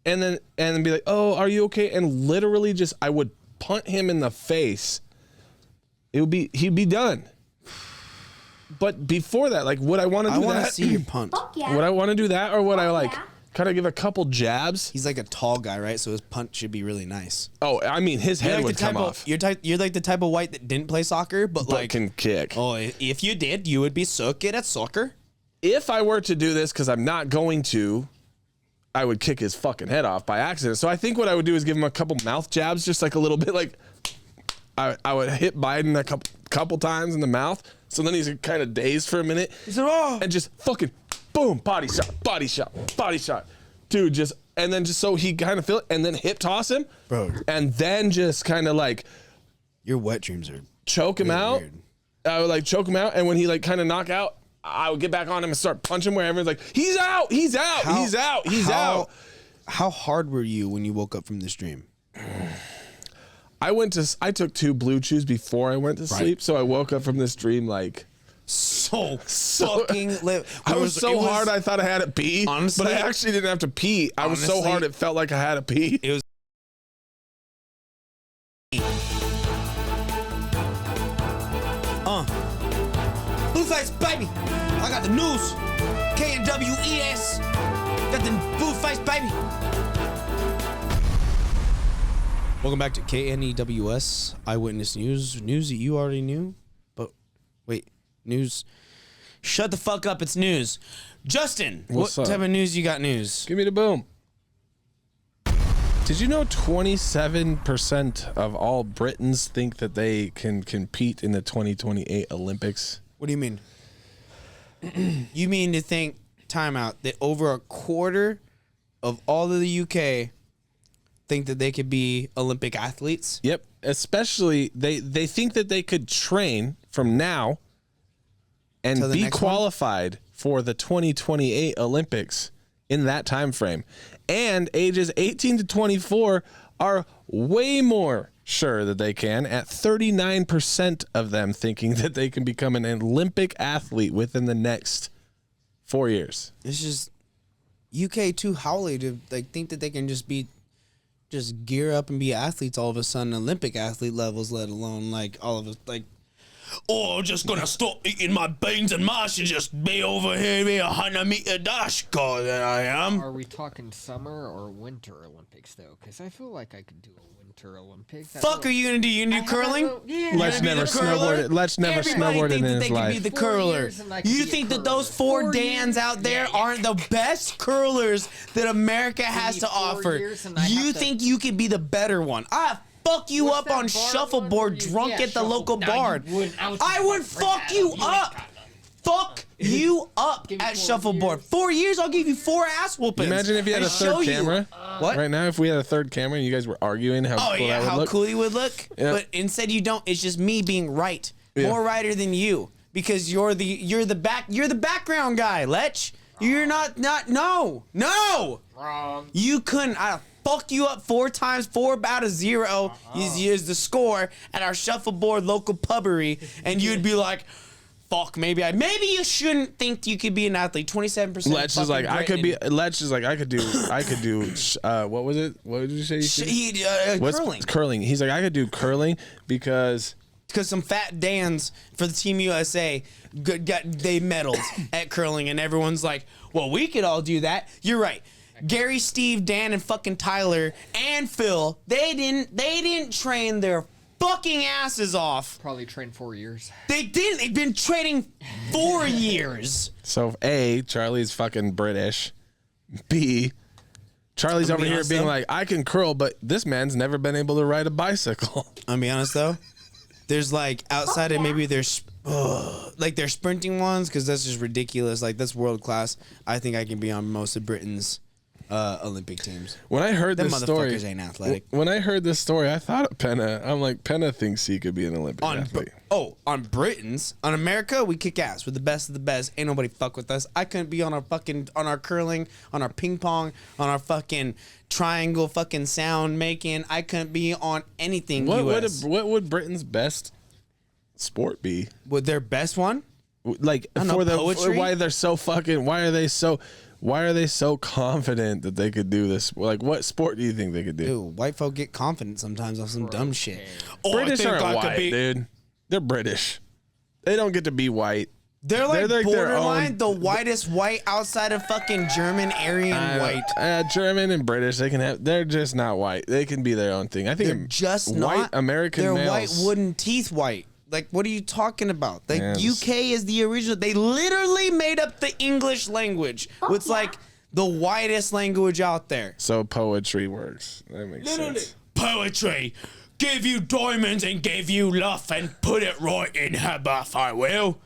And then be like, oh, are you okay? And literally I would punt him in the face. He'd be done. But before that, like, would I want to do that? I want to see your punt. Fuck yeah. Would I want to do that, or would I like kind of give a couple jabs? He's like a tall guy, right? So his punt should be really nice. Oh, I mean, his head would come off. You're like the type of white that didn't play soccer, but like can kick. Oh, if you did, you would be so good at soccer. If I were to do this, because I'm not going to, I would kick his fucking head off by accident. So I think what I would do is give him a couple mouth jabs, just like a little bit, like I would hit Biden a couple times in the mouth. So then he's kind of dazed for a minute. He said, "Oh," and just fucking boom, body shot, dude. And then so he kind of feel it, and then hip toss him, bro, and then just kind of like your wet dreams are choke him out. Weird. I would like choke him out, and when he like kind of knock out, I would get back on him and start punching where everyone's like, he's out. How hard were you when you woke up from this dream? I took 2 blue chews before I went to sleep, so I woke up from this dream like so fucking lit. I was so hard I thought I had to pee, honestly, but I actually didn't have to pee. I was so hard it felt like I had to pee. It was Blue Fights, baby. I got the news. KNWES. Got the Blue Fights, baby. Welcome back to KNEWS Eyewitness News. News that you already knew. But wait, news. Shut the fuck up, it's news. Justin, What's what up? type of news you got news? Give me the boom. Did you know 27% of all Britons think that they can compete in the 2028 Olympics? What do you mean? You mean to think, timeout, that over a quarter of all of the UK think that they could be Olympic athletes? Yep. Especially, they think that they could train from now and be qualified for the 2028 Olympics in that time frame. And ages 18 to 24 are way more sure that they can, at 39% of them thinking that they can become an Olympic athlete within the next 4 years. It's just UK too howly to like think that they can just gear up and be athletes all of a sudden, Olympic athlete levels, let alone like all of us like, oh, I'm just gonna stop eating my beans and mash and just be over here be 100-meter dash guy that I am. Are we talking summer or winter Olympics though? Because I feel like I could do a winter Olympics. Fuck, are you gonna do? You gonna do curling? Let's never snowboard it. Let's never snowboard it in his life. Be the curler. You think that those 4 Dans out there aren't the best curlers that America has to offer? You think you could be the better one? fuck you up on shuffleboard drunk at the local bar. I would fuck you up. Fuck you up at shuffleboard. 4 years, I'll give you 4 ass whoopings. Imagine if you had a third camera. What? Right now, if we had a third camera and you guys were arguing how cool that would look. Cool you would look. Yep. But instead you don't. It's just me being right. More righter than you. Because you're the background guy, Lech. You're not no. Wrong. You couldn't. I fucked you up 4 times, 4 out of 0 is the score at our shuffleboard local pubbery, and you'd be like, fuck, maybe you shouldn't think you could be an athlete. 27%. Lech is like, I could be. Lech is like, I could do. What was it? What did you say? Curling. Curling. He's like, I could do curling because some fat Dans for the Team USA they medaled at curling, and everyone's like, well, we could all do that. You're right. Gary, Steve, Dan, and fucking Tyler and Phil, they didn't train their fucking asses off. Probably trained 4 years. They didn't. They've been training 4 years. So A, Charlie's fucking British. B, Charlie's over here being like, I can curl, but this man's never been able to ride a bicycle. I'll be honest though. There's like outside of maybe there's like their sprinting ones, because that's just ridiculous. Like that's world class. I think I can be on most of Britain's Olympic teams. When I heard this story, motherfuckers ain't athletic. When I heard this story, I thought of Penna. I'm like, Penna thinks he could be an Olympic athlete. On Britons, on America, we kick ass. We're the best of the best. Ain't nobody fuck with us. I couldn't be on our curling, on our ping pong, on our fucking triangle fucking sound making. I couldn't be on anything. What would Britain's best sport be? Would their best one? Like for the poetry? Why are they so confident that they could do this? Like, what sport do you think they could do? Dude, white folk get confident sometimes on some dumb shit. British aren't white, dude. They're British. They don't get to be white. They're like borderline the whitest white outside of fucking German Aryan white. German and British, they're just not white. They can be their own thing. I think they're just white not American They're males. white wooden teeth white. Like, what are you talking about? Like, UK is the original. They literally made up the English language. It's like the whitest language out there. So poetry works. That makes sense. Poetry. Give you diamonds and give you love and put it right in her buff, I will.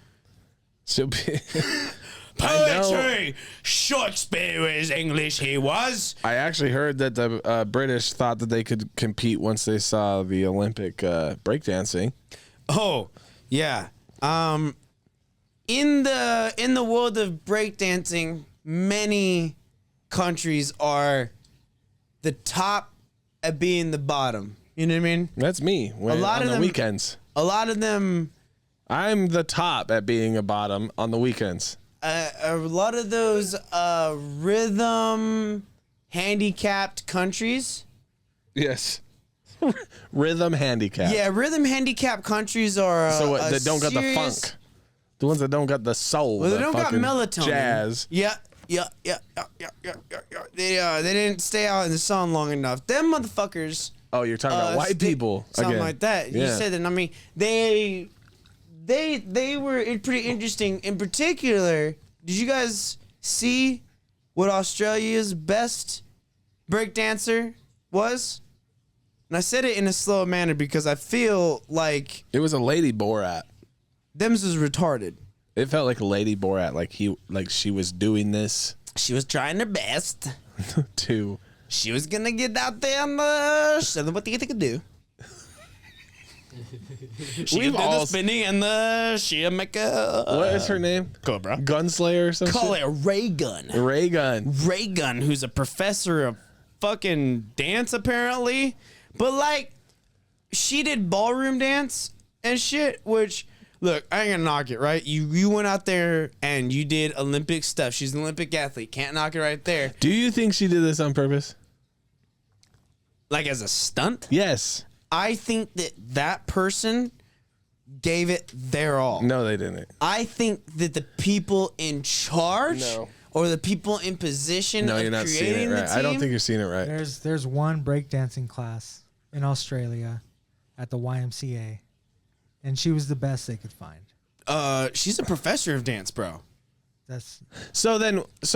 Poetry. Shakespeare is English, he was. I actually heard that the British thought that they could compete once they saw the Olympic breakdancing. Oh, yeah. In the world of breakdancing, many countries are the top at being the bottom. You know what I mean? That's me. On the weekends. A lot of them. I'm the top at being a bottom on the weekends. A lot of those rhythm handicapped countries. Yes. Rhythm handicap. Yeah, rhythm handicap countries are that don't got the funk. The ones that don't got the soul. Well, they don't got melatonin. Jazz. Yeah. They didn't stay out in the sun long enough. Them motherfuckers. Oh, you're talking about white people. Something again. like that. Yeah. You said that. I mean, they were pretty interesting. In particular, did you guys see what Australia's best breakdancer was? And I said it in a slow manner because I feel like it was a Lady Borat. Them's is retarded. It felt like a Lady Borat, like she was doing this. She was trying her best to. She was gonna get out there and show them what they could do. She did the spinning and she'll make a. What is her name? Cobra. Gunslayer or something? Call it Ray Gun. Ray Gun. Ray Gun, who's a professor of fucking dance apparently. But like, she did ballroom dance and shit, which, look, I ain't gonna knock it, right? You went out there and you did Olympic stuff. She's an Olympic athlete. Can't knock it right there. Do you think she did this on purpose? Like as a stunt? Yes. I think that person gave it their all. No, they didn't. I think that the people in charge or the people in position of you're not creating seeing it right. the team. I don't think you're seeing it right. There's one breakdancing class in Australia at the YMCA, and she was the best they could find. She's a professor of dance, bro. So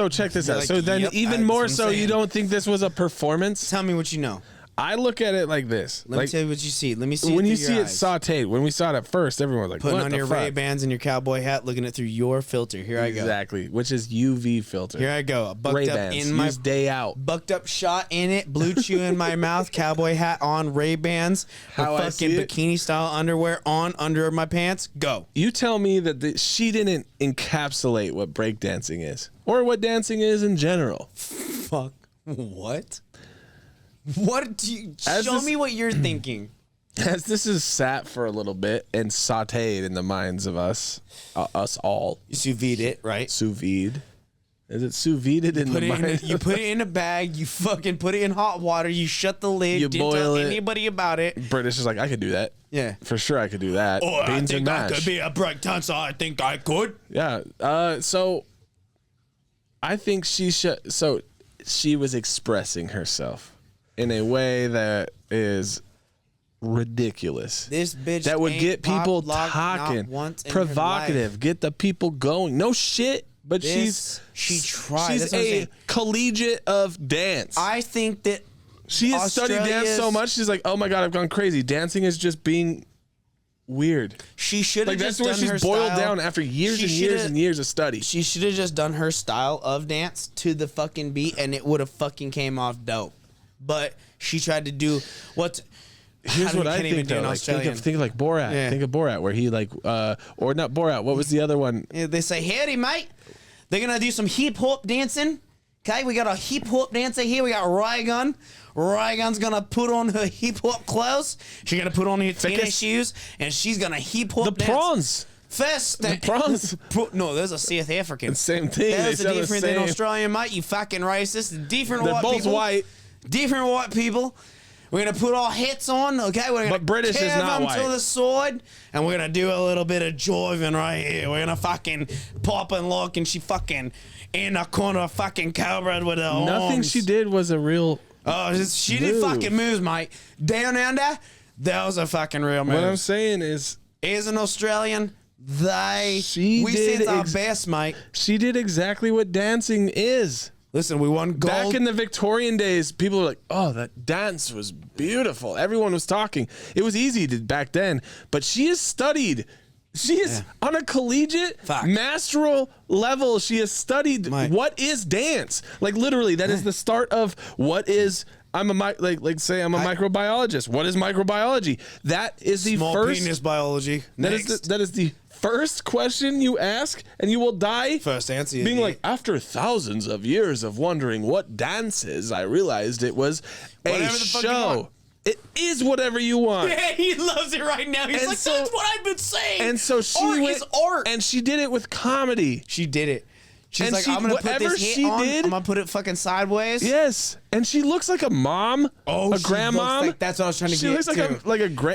check this out. So then even more so, you don't think this was a performance? Tell me what you know. I look at it like this. Let me tell you what you see. Let me see when it you through see your it eyes. sauteed. When we saw it at first, everyone was like, Putting what on the your fuck? Ray-Bans and your cowboy hat, looking it through your filter. Here I go. Exactly, which is UV filter. Here I go. Bucked Ray-Bans, up in my used day out. bucked up shot in it, blue chew in my mouth, cowboy hat on, Ray-Bans, How I fucking see it. bikini style underwear on under my pants. Go. You tell me that she didn't encapsulate what breakdancing is, or what dancing is in general. Fuck. What? What do you As show this- me what you're thinking? As this is sat for a little bit and sauteed in the minds of us all, You sous vide it, right? sous vide. Is it sous vide in Put the it in mind? you put it in a bag, you fucking put it in hot water, you shut the lid, You didn't boil tell it. anybody about it. British is like, I could do that. Yeah. For sure, I could do that. Oh, Beans and mash. be a breakdancer. I think I could. Yeah. So I think she should. So she was expressing herself in a way that is ridiculous. This bitch That would ain't get people popped lock not talking. once in her Provocative. life. Get the people going. No shit. But She tried. She's That's what I'm a saying. collegiate of dance. I think that She has studied dance so Australia's- much. She's like, oh my god, I've gone crazy. Dancing is just being weird. she should have Like that's just where done her she's boiled style. down after years She and years shoulda- and years of study. She should have just done her style of dance to the fucking beat, and it would have fucking came off dope. But she tried to do what. Here's what I think though. Like, think like Borat. Yeah. Think of Borat, where he like, or not Borat. What was the other one? They say, "Howdy, mate." They're gonna do some hip hop dancing. Okay, we got a hip hop dancer here. We got Raygun. Raygun's gonna put on her hip hop clothes. She's gonna put on her tennis Thickest- shoes, and she's gonna hip hop The dance. prawns. First, The prawns. No, there's a South African. Same thing. They There's a sell the different than same. Australian, mate. You fucking racist. Different They're white both people. white. Different white people. We're gonna put our hats on, okay? We're gonna But British is curve not them white. to the side, and we're gonna do a little bit of jiving right here. We're gonna fucking pop and lock, and she fucking in a corner, fucking cowbird with her Nothing arms. she did was a real. She did move. fucking moves, mate. Down under, that was a fucking real move. What I'm saying is, As an Australian, we did sent our ex- best, mate. she did exactly what dancing is. Listen, we won gold. Back in the Victorian days, people were like, "Oh, that dance was beautiful." Everyone was talking. It was easy to back then, but she has studied. She is on a collegiate, Fact. masteral level. She has studied Mate. what is dance. Like literally, that is the start of what is. I'm a say I'm a microbiologist. What is microbiology? That is the Small first. penis biology. That Next. is the first question you ask, and you will die First answer. being yeah. like, after thousands of years of wondering what dance is, I realized it was a Whatever the fuck you show. want. It is whatever you want. Yeah, he loves it right now. He's And like, so- that's what I've been saying. And so she art went, is art. and she did it with comedy. She did it. She's And like, she- I'm gonna put whatever this hit she on. did- I'm gonna put it fucking sideways. Yes, and she looks like a mom, a she grandma. looks like- that's what I was trying to she get looks like to.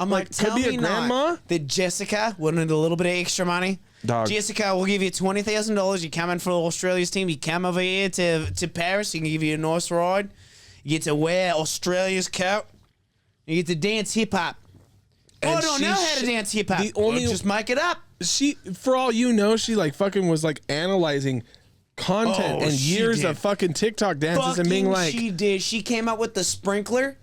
I'm like, could tell be a me grandma. not that Jessica wanted a little bit of extra money. Dog. Jessica, we'll give you $20,000. You come in for Australia's team. You come over here to Paris. You can give you a nice ride. You get to wear Australia's coat. You get to dance hip hop. I And don't she know how sh- to dance hip hop. the only- Well, just make it up. She, for all you know, she like fucking was like analyzing content Oh, and she years did. of fucking TikTok dances and being like, she did. She came up with the sprinkler.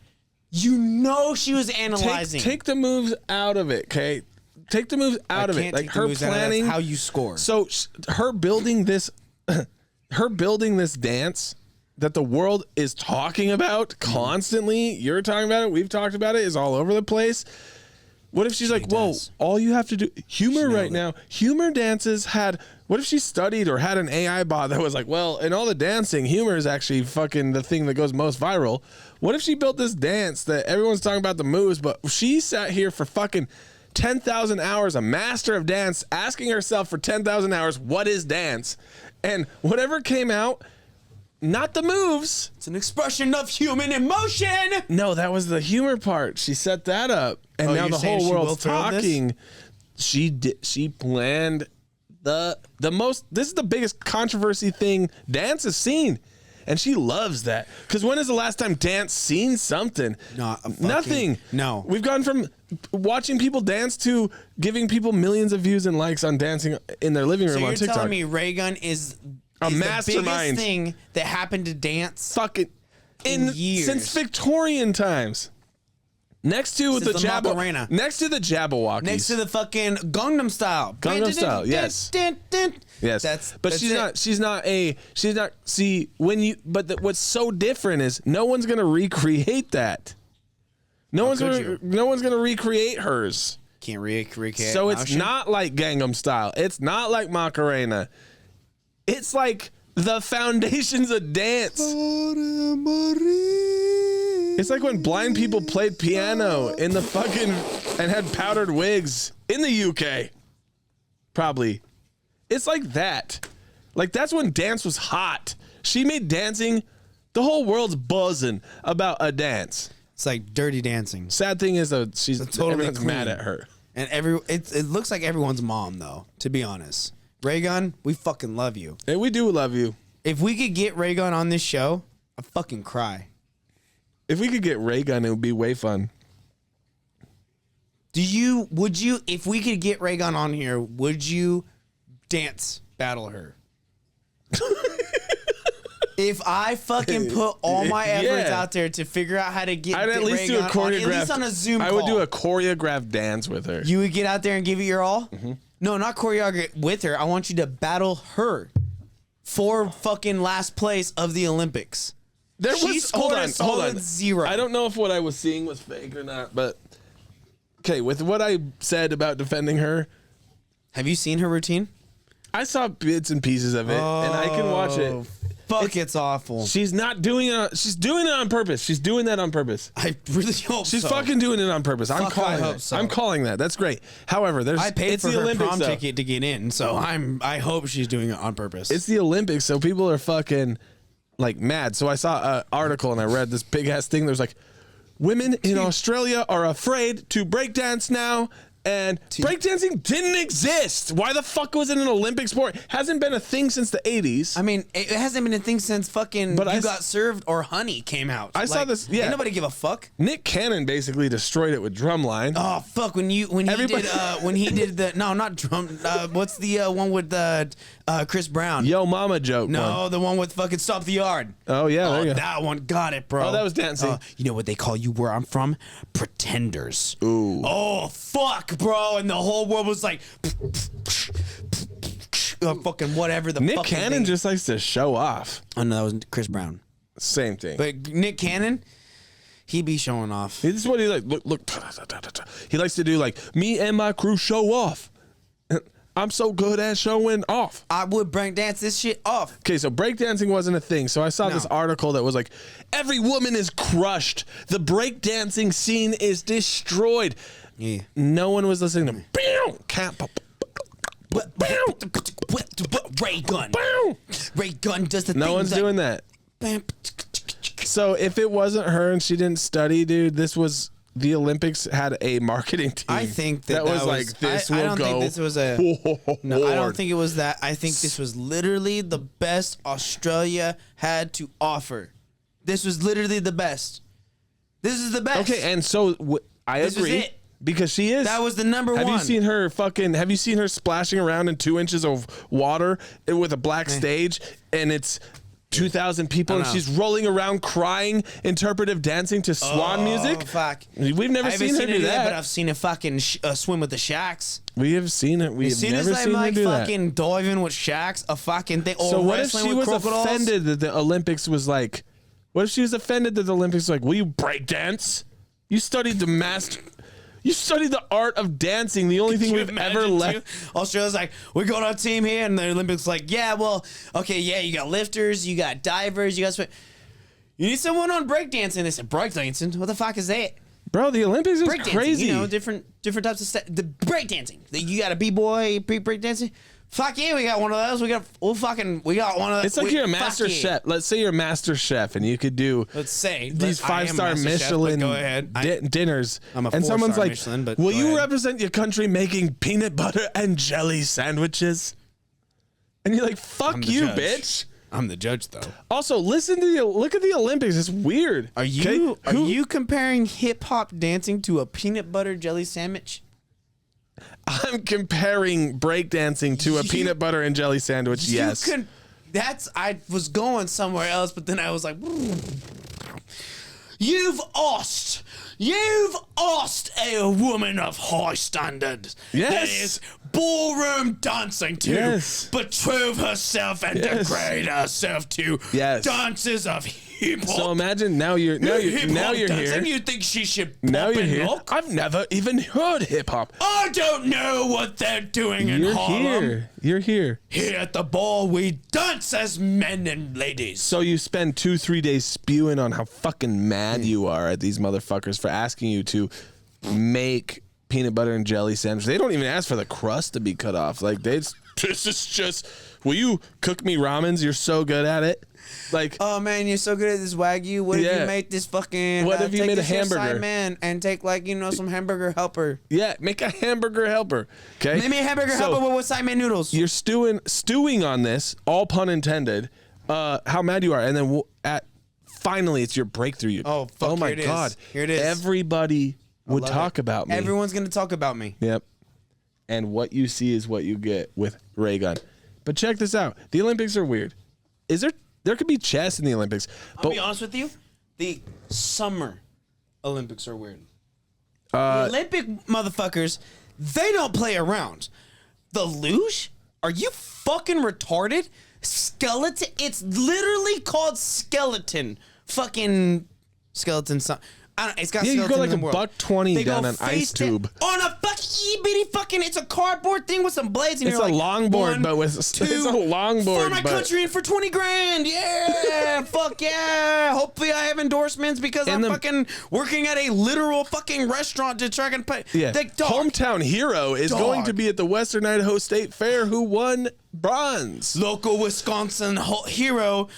You know she was analyzing. take the moves out of it, okay? Take the moves out of it. Can't Like take the her moves out of it. planning. That's how you score. So her building this, her building this dance that the world is talking about constantly. You're talking about it. We've talked about it. Is all over the place. What if she's like, whoa, does. all you have to do, humor right it. now, humor dances had, what if she studied or had an AI bot that was like, well, in all the dancing, humor is actually fucking the thing that goes most viral. What if she built this dance that everyone's talking about the moves, but she sat here for fucking 10,000 hours, a master of dance, asking herself for 10,000 hours, what is dance? And whatever came out, not the moves. It's an expression of human emotion. No, that was the humor part. She set that up, and Oh, now you're the saying whole she will world's throw this? talking. She did. She planned the most. This is the biggest controversy thing dance has seen, and she loves that. Because when is the last time dance seen something? Not a fucking- Nothing. no. We've gone from watching people dance to giving people millions of views and likes on dancing in their living room So on you're TikTok. telling me Raygun is A the mastermind. biggest thing that happened to dance? Fucking in years. Since Victorian times. Next to Since the Macarena. Next to the Jabberwockies. Next to the fucking Gangnam Style. Gangnam Style, yes. Yes, but she's not. See, what's so different is no one's gonna recreate that. No one's gonna recreate hers. Can't recreate. So it's not like Gangnam Style. It's not like Macarena. It's like the foundations of dance. It's like when blind people played piano in the fucking and had powdered wigs in the UK. Probably. It's like that. Like that's when dance was hot. She made dancing. The whole world's buzzing about a dance. It's like Dirty Dancing. Sad thing is though, everyone's clean. mad at her. And it looks like everyone's mom though. To be honest, Raygun, we fucking love you. And we do love you. If we could get Raygun on this show, I'd fucking cry. If we could get Raygun, it would be way fun. Would you, if we could get Raygun on here, would you dance battle her? If I fucking put all my efforts out there to figure out how to get I'd at least do a choreographed, at least on a Zoom call. I would do a choreographed dance with her. You would get out there and give it your all? Mm-hmm. No, not choreograph with her. I want you to battle her for fucking last place of the Olympics. Hold on. 0. I don't know if what I was seeing was fake or not, but okay, with what I said about defending her, have you seen her routine? I saw bits and pieces of it, and I can watch it. Fuck, it's awful. She's not doing it. She's doing it on purpose. She's doing that on purpose. I really hope she's fucking doing it on purpose. I'm calling I hope it. so. I'm calling that. That's great. However, I paid for the her Olympics, prom though. ticket to get in, so I hope she's doing it on purpose. It's the Olympics, so people are fucking like mad. So I saw an article and I read this big ass thing. There's like, women in Australia are afraid to breakdance now. And breakdancing didn't exist. Why the fuck was it an Olympic sport? Hasn't been a thing since the 80s. I mean, it hasn't been a thing since fucking You Got Served or Honey came out. I saw this. Yeah, ain't nobody give a fuck. Nick Cannon basically destroyed it with Drumline. Oh fuck! When he did the not drum. What's the one with Chris Brown? Yo Mama joke. No, the one with fucking Stop the Yard. Oh yeah, there you go. That one got it, bro. Oh, that was dancing. You know what they call you where I'm from? Pretenders. Ooh. Oh fuck, bro! And the whole world was like, fucking whatever. Nick Cannon just likes to show off. Oh no, that was Chris Brown. Same thing. But Nick Cannon, he be showing off. This is what he like. Look. He likes to do like me and my crew show off. I'm so good at showing off. I would break dance this shit off. Okay, so breakdancing wasn't a thing. So I saw this article that was like, every woman is crushed. The breakdancing scene is destroyed. Yeah. No one was listening to Ray Gun. Ray Gun does the thing. No one's doing that. So if it wasn't her and she didn't study, dude, the Olympics had a marketing team. I think that was like, this will go. I don't think this was a. No, I don't think it was that. I think this was literally the best Australia had to offer. This was literally the best. This is the best. Okay, and so I agree. This was it. Because she is. That was the number one. Have you seen her splashing around in 2 inches of water with a black stage, and it's 2,000 people, and she's rolling around crying, interpretive dancing to swan music? Fuck. We've never seen her do that. But I've seen her fucking swim with the Shacks. We have seen it. We have never seen her do that. Fucking diving with Shacks, a fucking thing. So what if she was offended that the Olympics was like? What if she was offended that the Olympics was like? Will you break dance? You studied You studied the art of dancing. The only thing we've ever left. Australia's like, we're going on team here, and the Olympics like, yeah, well, okay, yeah, you got lifters, you got divers, you got. You need someone on breakdancing. They said breakdancing. What the fuck is that? Bro, the Olympics is crazy. You know, different types of the breakdancing. You got a b-boy breakdancing. Fuck yeah, we got one of those. We got one of those. It's like you're a master chef. Let's say you're a master chef and you could do these 5-star Michelin dinners. I'm a 4-star and someone's like, Michelin, but will you represent your country making peanut butter and jelly sandwiches? And you're like, fuck you, bitch. I'm the judge, though. Also, look at the Olympics. It's weird. Are you comparing hip hop dancing to a peanut butter jelly sandwich? I'm comparing breakdancing to a peanut butter and jelly sandwich. Yes. I was going somewhere else, but then I was like, You've asked a woman of high standards Yes. that is ballroom dancing to betroth herself and degrade herself to dances of hip hop. So imagine now you're here. You think she should Now pop you're and here. lock? I've never even heard hip hop. I don't know what they're doing in Harlem. You're here. Here at the ball, we dance as men and ladies. So you spend 2-3 days spewing on how fucking mad you are at these motherfuckers for asking you to make peanut butter and jelly sandwich. They don't even ask for the crust to be cut off. Like this is just, will you cook me ramens? You're so good at it. Like, oh man, you're so good at this Wagyu. What if you make this fucking? What if you made a hamburger? Man, and take like some hamburger helper. Yeah, make a hamburger helper. Okay, make me a hamburger helper with Simon noodles. You're stewing on this, all pun intended. How mad you are, and then finally it's your breakthrough. Oh fuck! Oh my god! Here it is. Everybody would talk about me. Everyone's gonna talk about me. Yep. And what you see is what you get with ray gun. But check this out. The Olympics are weird. There could be chess in the Olympics. But I'll be honest with you. The summer Olympics are weird. The Olympic motherfuckers, they don't play around. The luge? Are you fucking retarded? Skeleton? It's literally called skeleton. Fucking skeleton. It's got you skeleton go like in the world. $120 down an ice tube. On a fucking bitty fucking, it's a cardboard thing with some blades. And It's you're a like, longboard, but with it's a longboard. For my country and for 20 grand. Yeah. Fuck yeah. Hopefully I have endorsements because I'm fucking working at a literal fucking restaurant to try and pay. Yeah. Hometown hero is going to be at the Western Idaho State Fair who won bronze. Local Wisconsin hero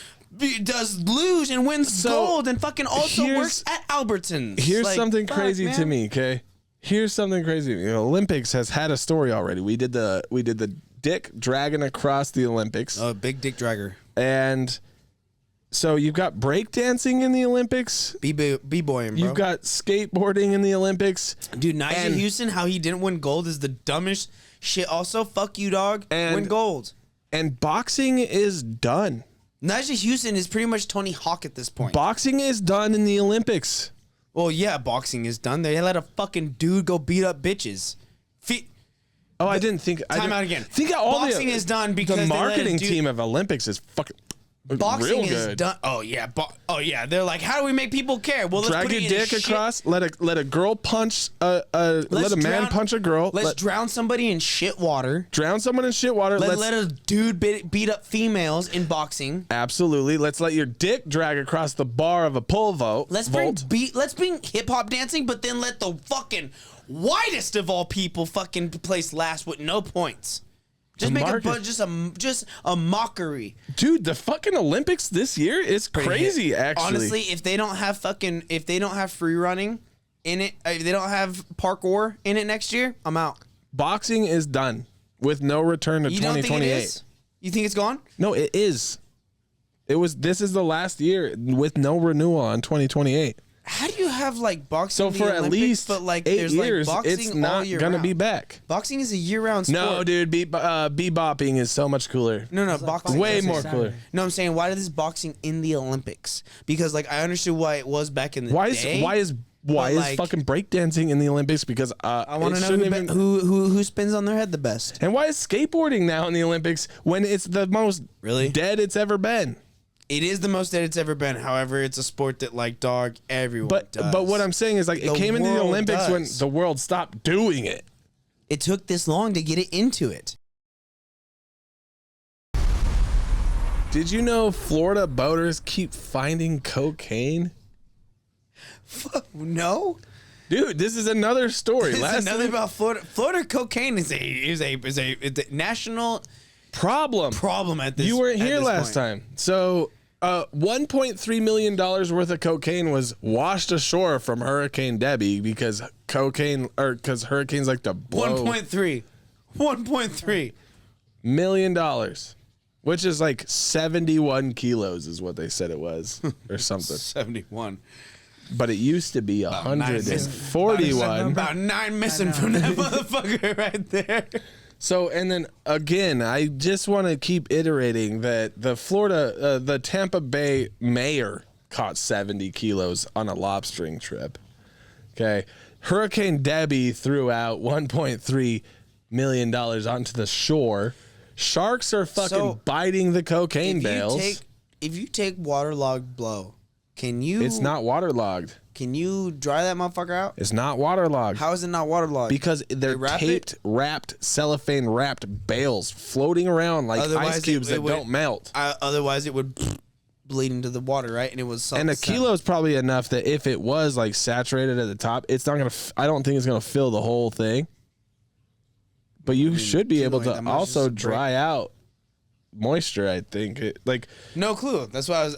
does luge and wins gold and fucking also works at Albertsons. Here's something crazy to me, okay? Here's something crazy. Olympics has had a story already. We did the dick dragging across the Olympics. Oh, big dick dragger. And so you've got breakdancing in the Olympics. B-boying, bro. You've got skateboarding in the Olympics. Dude, Nigel Houston, how he didn't win gold is the dumbest shit. Also, fuck you, dog. Win gold. And boxing is done. Nigel Houston is pretty much Tony Hawk at this point. Boxing is done in the Olympics. Well, yeah, boxing is done. They let a fucking dude go beat up bitches. I didn't think. Time out again. Think all boxing is done because the marketing team of Olympics is fucking boxing real good. Is done. Oh yeah. They're like, how do we make people care? Well, let's drag put your it dick across. Let a girl punch. Let a man punch a girl. Let's drown somebody in shit water. Drown someone in shit water. Let a dude beat up females in boxing. Absolutely. Let's let your dick drag across the bar of a pole vault. Let's bring hip hop dancing, but then let the fucking whitest of all people fucking place last with no points. Just make just a mockery. Dude, the fucking Olympics this year is crazy, actually. Honestly, if they don't have free running in it, if they don't have parkour in it next year, I'm out. Boxing is done with no return to 2028. Don't think it is? You think it's gone? No, it is. This is the last year with no renewal on 2028. How do you have like boxing? So for at least but like 8 years, it's not gonna be back. Boxing is a year-round sport. No, dude, bebopping is so much cooler. No, boxing way more cooler. No, I'm saying why is boxing in the Olympics? Because like I understood why it was back in the day. Why is fucking breakdancing in the Olympics? Because I want to know who spins on their head the best. And why is skateboarding now in the Olympics when it's the most dead it's ever been? It is the most that it's ever been. However, it's a sport that, like, dog, everyone does. But what I'm saying is, like, it came into the Olympics when the world stopped doing it. It took this long to get it into it. Did you know Florida boaters keep finding cocaine? No. Dude, this is another story. Another about Florida. Florida cocaine is a national problem at this. You weren't here last time. So $1.3 million worth of cocaine was washed ashore from Hurricane Debbie because hurricanes like to blow. $1.3 million, which is like 71 kilos is what they said it was or something. 71. But it used to be 141. About 9 missing from that motherfucker right there. So, and then again, I just want to keep iterating that the Tampa Bay mayor, caught 70 kilos on a lobstering trip. Okay. Hurricane Debbie threw out $1.3 million onto the shore. Sharks are fucking biting the cocaine bales. If you take waterlogged blow, can you... It's not waterlogged. Can you dry that motherfucker out? It's not waterlogged. How is it not waterlogged? Because they're wrapped, cellophane wrapped bales floating around like ice cubes that don't melt. Otherwise, it would bleed into the water, right? And it was something. And a kilo is probably enough that if it was like saturated at the top, it's not gonna. I don't think it's gonna fill the whole thing. But you should be able to also dry out moisture. I think no clue. That's why I was.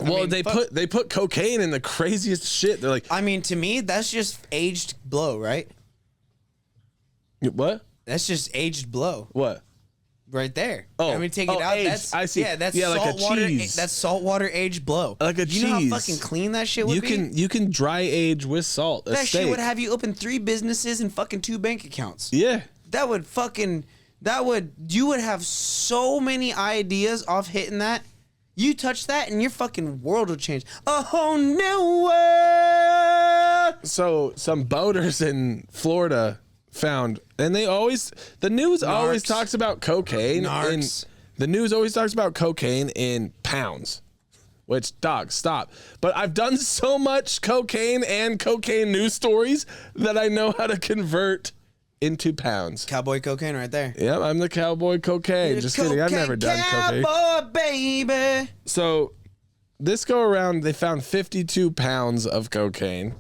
They put cocaine in the craziest shit. They're like, I mean, to me, that's just aged blow, right? What? That's just aged blow. What? Right there. Oh, I mean, take it out. Aged. That's I see. Yeah, that's like salt a water. cheese. That's saltwater aged blow. Like a cheese. You know how fucking clean that shit would be? You can dry age with salt. That shit would have you open 3 businesses and fucking 2 bank accounts. Yeah. You would have so many ideas off hitting that. You touch that and your fucking world will change. A whole new world. So some boaters in Florida found, and the news always talks about cocaine. The news always talks about cocaine in pounds. Which, dog, stop. But I've done so much cocaine and cocaine news stories that I know how to convert into pounds. Cowboy cocaine right there. Yep, I'm the cowboy cocaine. Just kidding, I've never done cocaine. Cowboy baby. So this go around, they found 52 pounds of cocaine,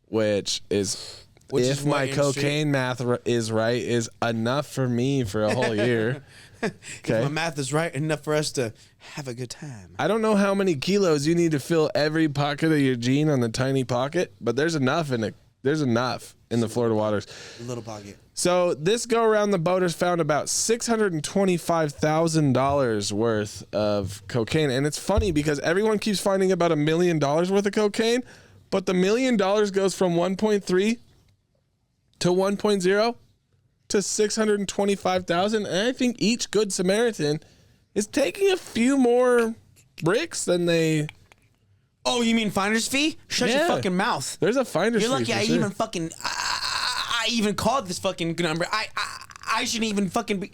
which is if my cocaine math is right, is enough for me for a whole year. Okay. If my math is right, enough for us to have a good time. I don't know how many kilos you need to fill every pocket of your jean on the tiny pocket, but there's enough in it. There's enough in the Florida waters. Little pocket. So this go around, the boaters found about $625,000 worth of cocaine. And it's funny because everyone keeps finding about $1 million worth of cocaine, but the $1 million goes from 1.3 to 1.0 to 625,000. And I think each Good Samaritan is taking a few more bricks than they... Oh, you mean finder's fee? Shut your fucking mouth. There's a finder's fee. You're lucky I sure. even fucking I even called this fucking number. I shouldn't even fucking be.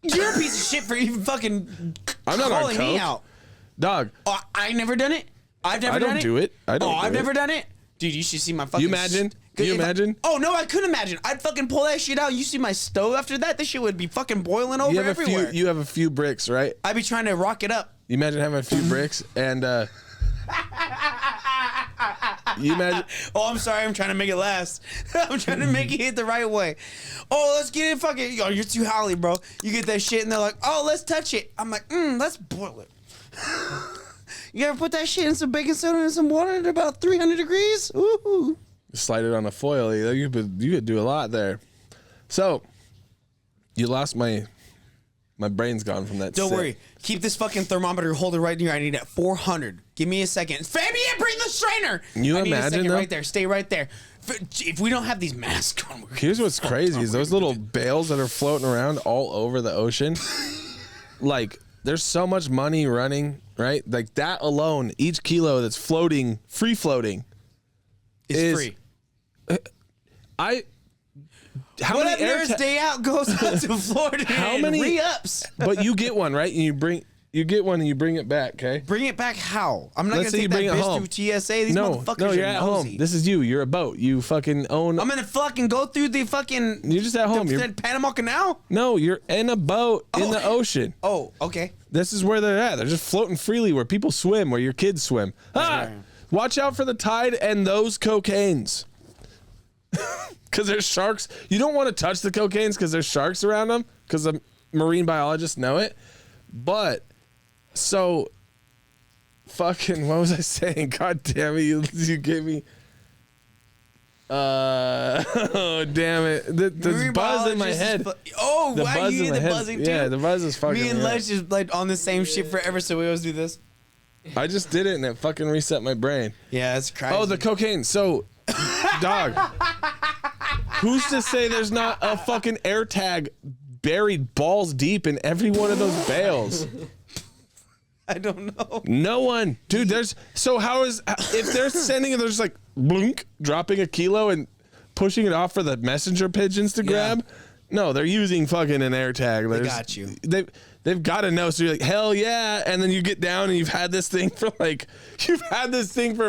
You're a piece of shit for even fucking I'm not calling on coke. me out. Dog. Oh, I never done it. I've never I done don't it. do it. I don't. I've never done it. Dude, you should see my fucking. You imagine? You imagine? Oh no, I couldn't imagine. I'd fucking pull that shit out. You see my stove after that? This shit would be fucking boiling over everywhere. You have a few bricks, right? I'd be trying to rock it up. You imagine having a few bricks and you imagine. Oh, I'm sorry. I'm trying to make it last. I'm trying to make it hit the right way. Oh, let's get it fucking. Oh, you're too holly, bro. You get that shit and they're like, oh, let's touch it. I'm like, let's boil it. You ever put that shit in some baking soda and some water at about 300 degrees? Ooh. Slide it on a foil. You could do a lot there. So, you lost my brain's gone from that. Don't worry. Keep this fucking thermometer holder right here. I need it at 400. Give me a second. Fabian, bring the strainer. You I need imagine a second though? right there. Stay right there. If we don't have these masks on, Here's what's crazy is those little bales that are floating around all over the ocean. Like, there's so much money running, right? Like that alone, each kilo that's floating, free floating, is free. How what many if Day Out goes out to Florida and re-ups? But you get one, right? And you get one and you bring it back, okay? Bring it back how? I'm not Let's going to take that bitch through TSA. These motherfuckers you're are at nosy. home. This is you. You're a boat. You fucking own... I'm going to fucking go through the fucking... You're just at home. The You're Panama Canal? No, you're in a boat in the ocean. Oh, okay. This is where they're at. They're just floating freely where people swim, where your kids swim. Watch out for the tide and those cocaines. Because there's sharks. You don't want to touch the cocaines because there's sharks around them because the marine biologists know it. But, so, fucking, what was I saying? God damn it, you gave me... oh, damn it. The buzz in my head. Oh, wow, you hear the buzzing too? Yeah, the buzz is fucking... Me and Les just like on the same shit forever, so we always do this. I just did it and it fucking reset my brain. Yeah, it's crazy. Oh, the cocaine. So, dog, who's to say there's not a fucking air tag buried balls deep in every one of those bales? I don't know. No one, dude. If they're sending it, they're just like blink, dropping a kilo and pushing it off for the messenger pigeons to grab. No, they're using fucking an air tag. They got you. They've got to know. So you're like, hell yeah. And then you get down and you've had this thing for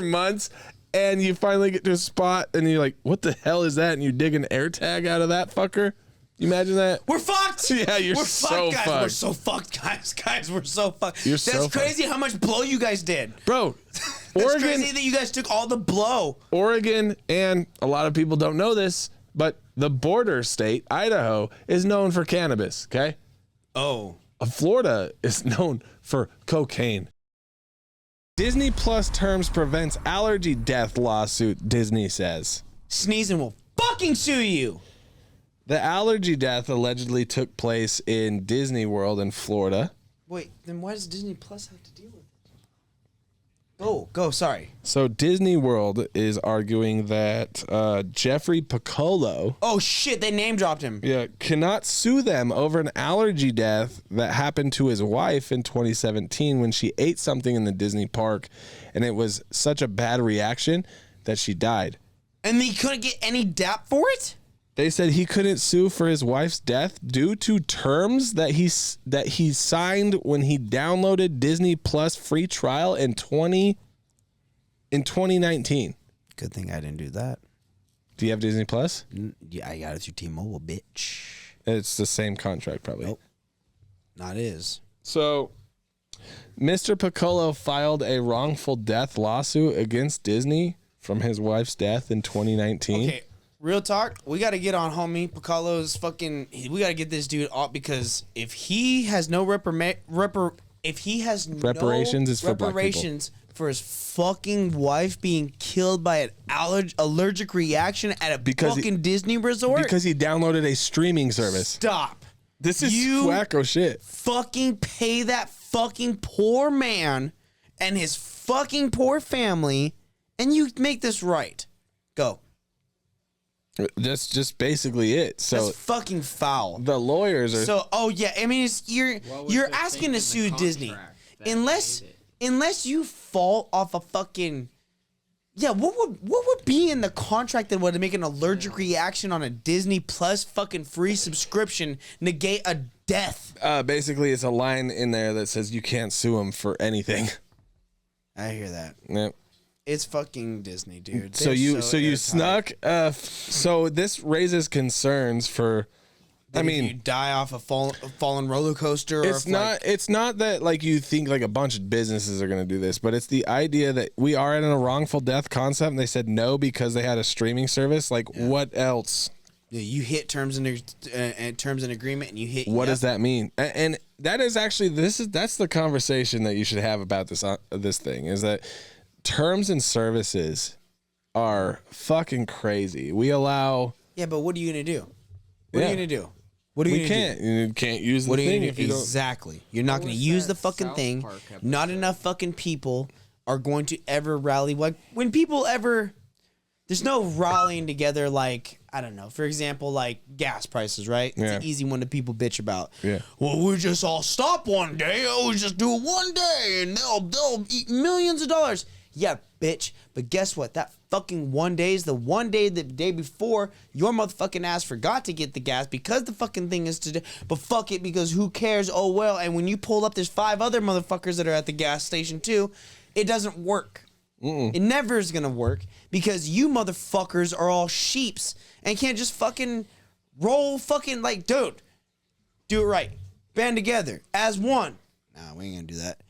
months, and you finally get to a spot and you're like, what the hell is that? And you dig an air tag out of that fucker. You imagine that? We're fucked. Yeah, we're so guys. fucked. We're so fucked, guys. Guys, we're so fucked. That's crazy how much blow you guys did. Bro, That's Oregon, crazy that you guys took all the blow. Oregon, and a lot of people don't know this, but the border state, Idaho, is known for cannabis, okay? Oh. Florida is known for cocaine. Disney Plus terms prevents allergy death lawsuit, Disney says. Sneezing will fucking sue you. The allergy death allegedly took place in Disney World in Florida. Wait, then why does Disney Plus have to deal with it? Go, sorry. So Disney World is arguing that Jeffrey Piccolo... Oh, shit, they name dropped him. Yeah, cannot sue them over an allergy death that happened to his wife in 2017 when she ate something in the Disney park, and it was such a bad reaction that she died. And he couldn't get any DAP for it? They said he couldn't sue for his wife's death due to terms that he signed when he downloaded Disney Plus free trial in 2019. Good thing I didn't do that. Do you have Disney Plus? Yeah, I got it through T-Mobile, bitch. It's the same contract, probably. Nope. Not is. So, Mr. Piccolo filed a wrongful death lawsuit against Disney from his wife's death in 2019. Okay, real talk. We got to get on homie Piccolo's fucking. We got to get this dude off because if he has no reparations is for black people. For his fucking wife being killed by an allergic reaction at a fucking Disney resort because he downloaded a streaming service. Stop. This is wacko shit. Fucking pay that fucking poor man and his fucking poor family, and you make this right. Go. That's just basically it. So that's fucking foul. The lawyers are. So, oh yeah, I mean, you're asking to sue Disney, unless you fall off a fucking. Yeah, what would be in the contract that would make an allergic reaction on a Disney Plus fucking free subscription negate a death? Basically, it's a line in there that says you can't sue them for anything. I hear that. Yep. It's fucking Disney, dude. So you snuck. So this raises concerns for. I mean, you die off a fallen roller coaster. It's not. It's not that like you think like a bunch of businesses are going to do this, but it's the idea that we are in a wrongful death concept, and they said no because they had a streaming service. Like what else? Yeah, you hit terms and agreement, and you hit. What does that mean? And that is actually that's the conversation that you should have about this thing is that terms and services are fucking crazy. We allow. Yeah, but what are you gonna do? What are you gonna do? What are you gonna do? You can't use the thing if you don't. Exactly. You're not gonna use the fucking thing. Not enough fucking people are going to ever rally. Like when people ever, there's no rallying together. Like I don't know. For example, like gas prices, right? It's an easy one that people bitch about. Yeah. Well, we just all stop one day. We just do it one day, and they'll eat millions of dollars. Yeah, bitch. But guess what? That fucking one day is the one day the day before your motherfucking ass forgot to get the gas because the fucking thing is today. But fuck it, because who cares? Oh well. And when you pull up, there's 5 other motherfuckers that are at the gas station too. It doesn't work. It never is gonna work because you motherfuckers are all sheeps and can't just fucking roll fucking like, dude, do it right. Band together as one. Nah, we ain't gonna do that.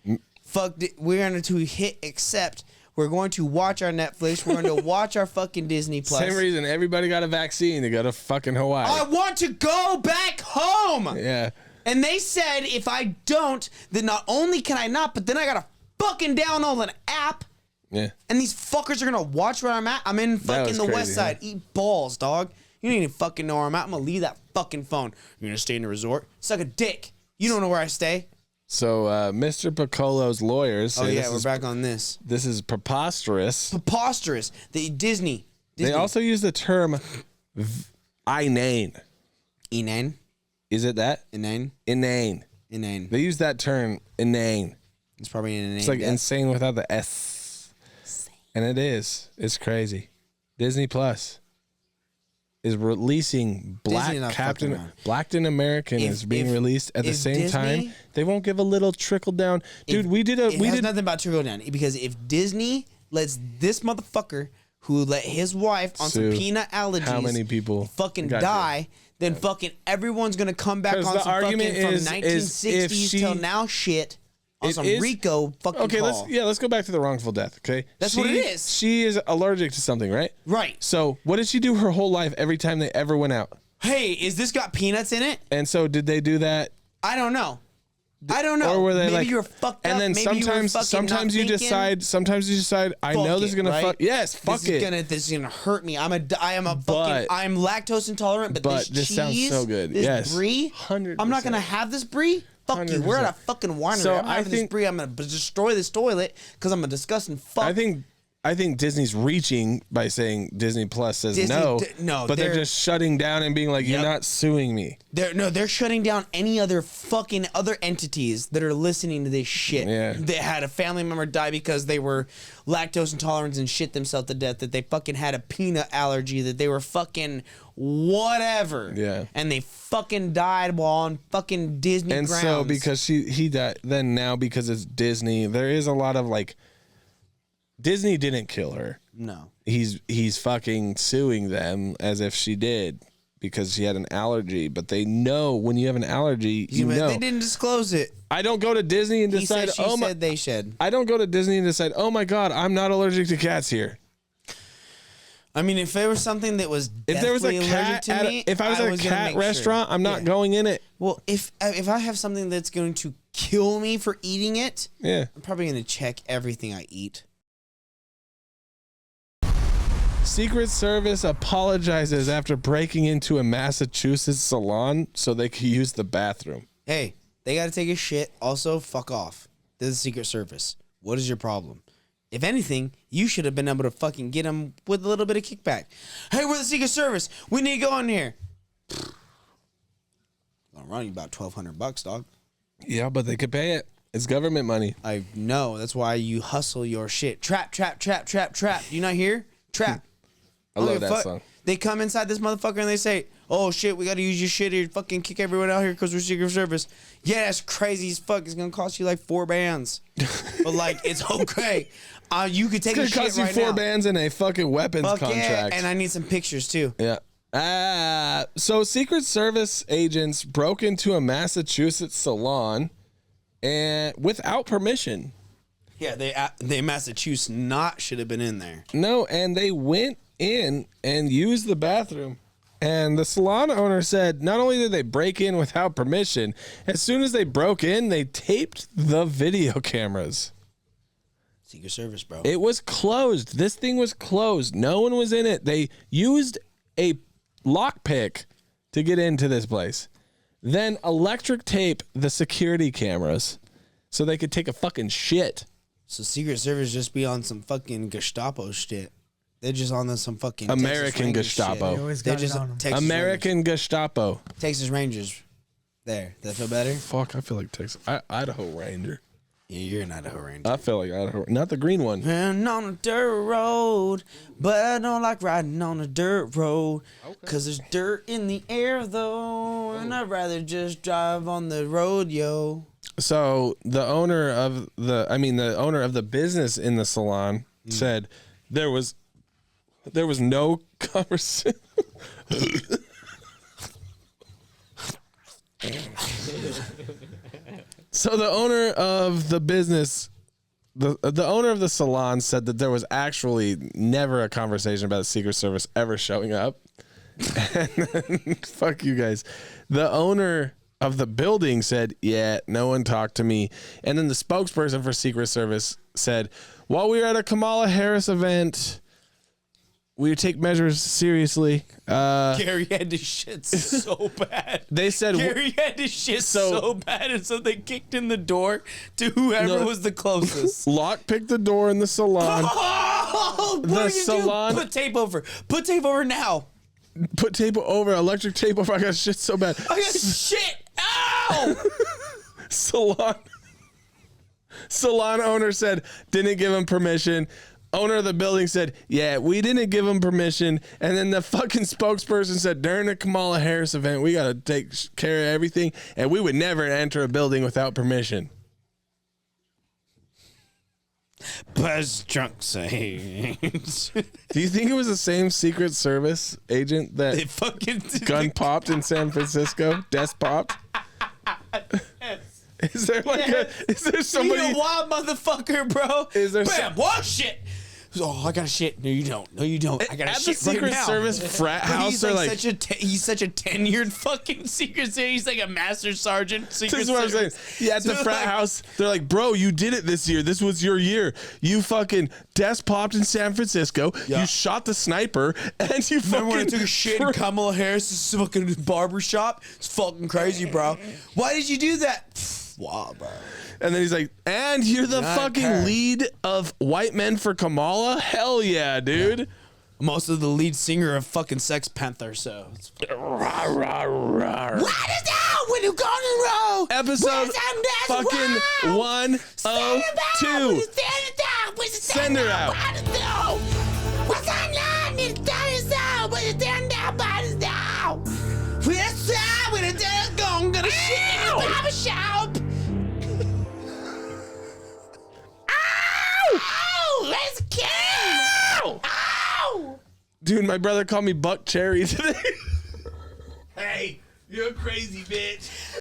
Fuck, we're going to hit accept. We're going to watch our Netflix. We're going to watch our fucking Disney Plus. Same reason everybody got a vaccine to go to fucking Hawaii. I want to go back home. Yeah. And they said if I don't, then not only can I not, but then I gotta fucking download an app. Yeah. And these fuckers are gonna watch where I'm at. I'm in fucking the West Side. Huh? Eat balls, dog. You don't even fucking know where I'm at. I'm gonna leave that fucking phone. You're gonna stay in the resort? Suck a dick. You don't know where I stay. So, Mr. Piccolo's lawyers say we're back on this. This is preposterous. Preposterous. Disney. They also use the term inane. Inane? Is it that? Inane? Inane. Inane. They use that term, inane. It's probably in an It's like insane without the S. And it is. It's crazy. Disney Plus is releasing Blackton American is being released at the same time. They won't give a little trickle down. Dude, we did nothing about trickle down, because if Disney lets this motherfucker who let his wife on some peanut allergies how many people fucking die, then fucking everyone's gonna come back on some fucking from 1960s till now shit. On some Rico fucking okay, call. let's go back to the wrongful death, okay? That's what it is. She is allergic to something, right? Right. So what did she do her whole life every time they ever went out? Hey, is this got peanuts in it? And so did they do that? I don't know. Or were they maybe like, you're fucked up. and then maybe sometimes you decide I know this is gonna fuck. Yes, fuck it. This is gonna hurt me. I'm lactose intolerant, but this cheese, sounds so good. This brie, 100%. I'm not gonna have this brie. Fuck you. We're at a fucking winery. So I'm having this brie. I'm gonna destroy this toilet because I'm a disgusting fuck. I think Disney's reaching by saying Disney Plus says no, but they're just shutting down and being like, you're not suing me. They're shutting down any other fucking other entities that are listening to this shit. Yeah. That had a family member die because they were lactose intolerant and shit themselves to death, that they fucking had a peanut allergy, that they were fucking whatever. Yeah. And they fucking died while on fucking Disney grounds. And so because he died, then now because it's Disney, there is a lot of like, Disney didn't kill her. No. He's fucking suing them as if she did because she had an allergy. But they know when you have an allergy, you know. They didn't disclose it. I don't go to Disney and decide, she said they should. I don't go to Disney and decide, oh my God, I'm not allergic to cats here. I mean, if there was something that was if there was a cat to me, if I was at a cat restaurant, I'm not going in it. Well, if I have something that's going to kill me for eating it, I'm probably going to check everything I eat. Secret Service apologizes after breaking into a Massachusetts salon so they could use the bathroom. Hey, they got to take a shit. Also, fuck off. This is Secret Service. What is your problem? If anything, you should have been able to fucking get them with a little bit of kickback. Hey, we're the Secret Service. We need to go in here. Gonna run you about $1,200, dog. Yeah, but they could pay it. It's government money. I know. That's why you hustle your shit. Trap, trap, trap, trap, trap. You not hear? Trap. I love that song. They come inside this motherfucker and they say, oh shit, we gotta use your shit here, fucking kick everyone out here because we're Secret Service. Yeah, that's crazy as fuck. It's gonna cost you like 4 bands. But like, it's okay. You could take a shit right now. It's gonna cost you 4 bands and a fucking weapons contract. Yeah, and I need some pictures too. Yeah. So Secret Service agents broke into a Massachusetts salon and without permission. Yeah, they Massachusetts should have been in there. No, and they went in and used the bathroom. And the salon owner said not only did they break in without permission, as soon as they broke in, they taped the video cameras. Secret Service, bro. It was closed. This thing was closed. No one was in it. They used a lockpick to get into this place. Then electric tape the security cameras so they could take a fucking shit. So Secret Service just be on some fucking Gestapo shit. They're just on some fucking American Gestapo. They're just American Gestapo. Texas Rangers. There. Does that feel better? Fuck, I feel like Texas. Idaho Ranger. Yeah, you're an Idaho Ranger. I feel like Idaho. Not the green one. And on a dirt road, but I don't like riding on a dirt road. Cause there's dirt in the air though, and I'd rather just drive on the road, yo. So the owner of the business in the salon said there was no conversation. So the owner of the business, the owner of the salon said that there was actually never a conversation about the Secret Service ever showing up. And then, fuck you guys. The owner of the building said, yeah, no one talked to me. And then the spokesperson for Secret Service said, while we were at a Kamala Harris event, we take measures seriously. Gary had to shit so bad. They said Gary had to shit so bad, and so they kicked in the door to whoever was the closest. Lockpicked the door in the salon. Oh, the salon. Put tape over. Put tape over now. Put tape over. Electric tape over. I got shit so bad. I got shit. Ow! Salon owner said, didn't give him permission. Owner of the building said, yeah, we didn't give him permission. And then the fucking spokesperson said, during the Kamala Harris event, we got to take care of everything. And we would never enter a building without permission. Buzz drunk sayings. Do you think it was the same Secret Service agent that They fucking gun popped in San Francisco? Desk popped? Is there like is there somebody? You a wild motherfucker, bro. Is there Bam, wash shit. Oh, I got a shit. No, you don't. No, you don't. I got a At shit the Secret right now. Service frat But house, he's they're like, like, he's such a tenured fucking Secret Service. He's like a master sergeant. Secret this is what I'm saying. Service. Yeah, at the So, frat like, house, they're like, bro, you did it this year. This was your year. You fucking desk popped in San Francisco. Yeah. You shot the sniper, and you Remember fucking. when I took a shit in Kamala Harris's fucking barber shop? It's fucking crazy, bro. Why did you do that? Wow, bro. And then he's like, and you're the Not fucking her. lead of White Men for Kamala? Hell yeah, dude. I'm also the lead singer of fucking Sex Panther, so. Rah, rah, rah. What is that when you go to roll? Episode fucking 102. Send her out. What's on line? It's done out. But it's done out. But it's down. Where's that? When it's done, I'm gonna shit in the barber shop. Ow! Let's kill! Ow! Dude, my brother called me Buck Cherry today. Hey, you're a crazy bitch.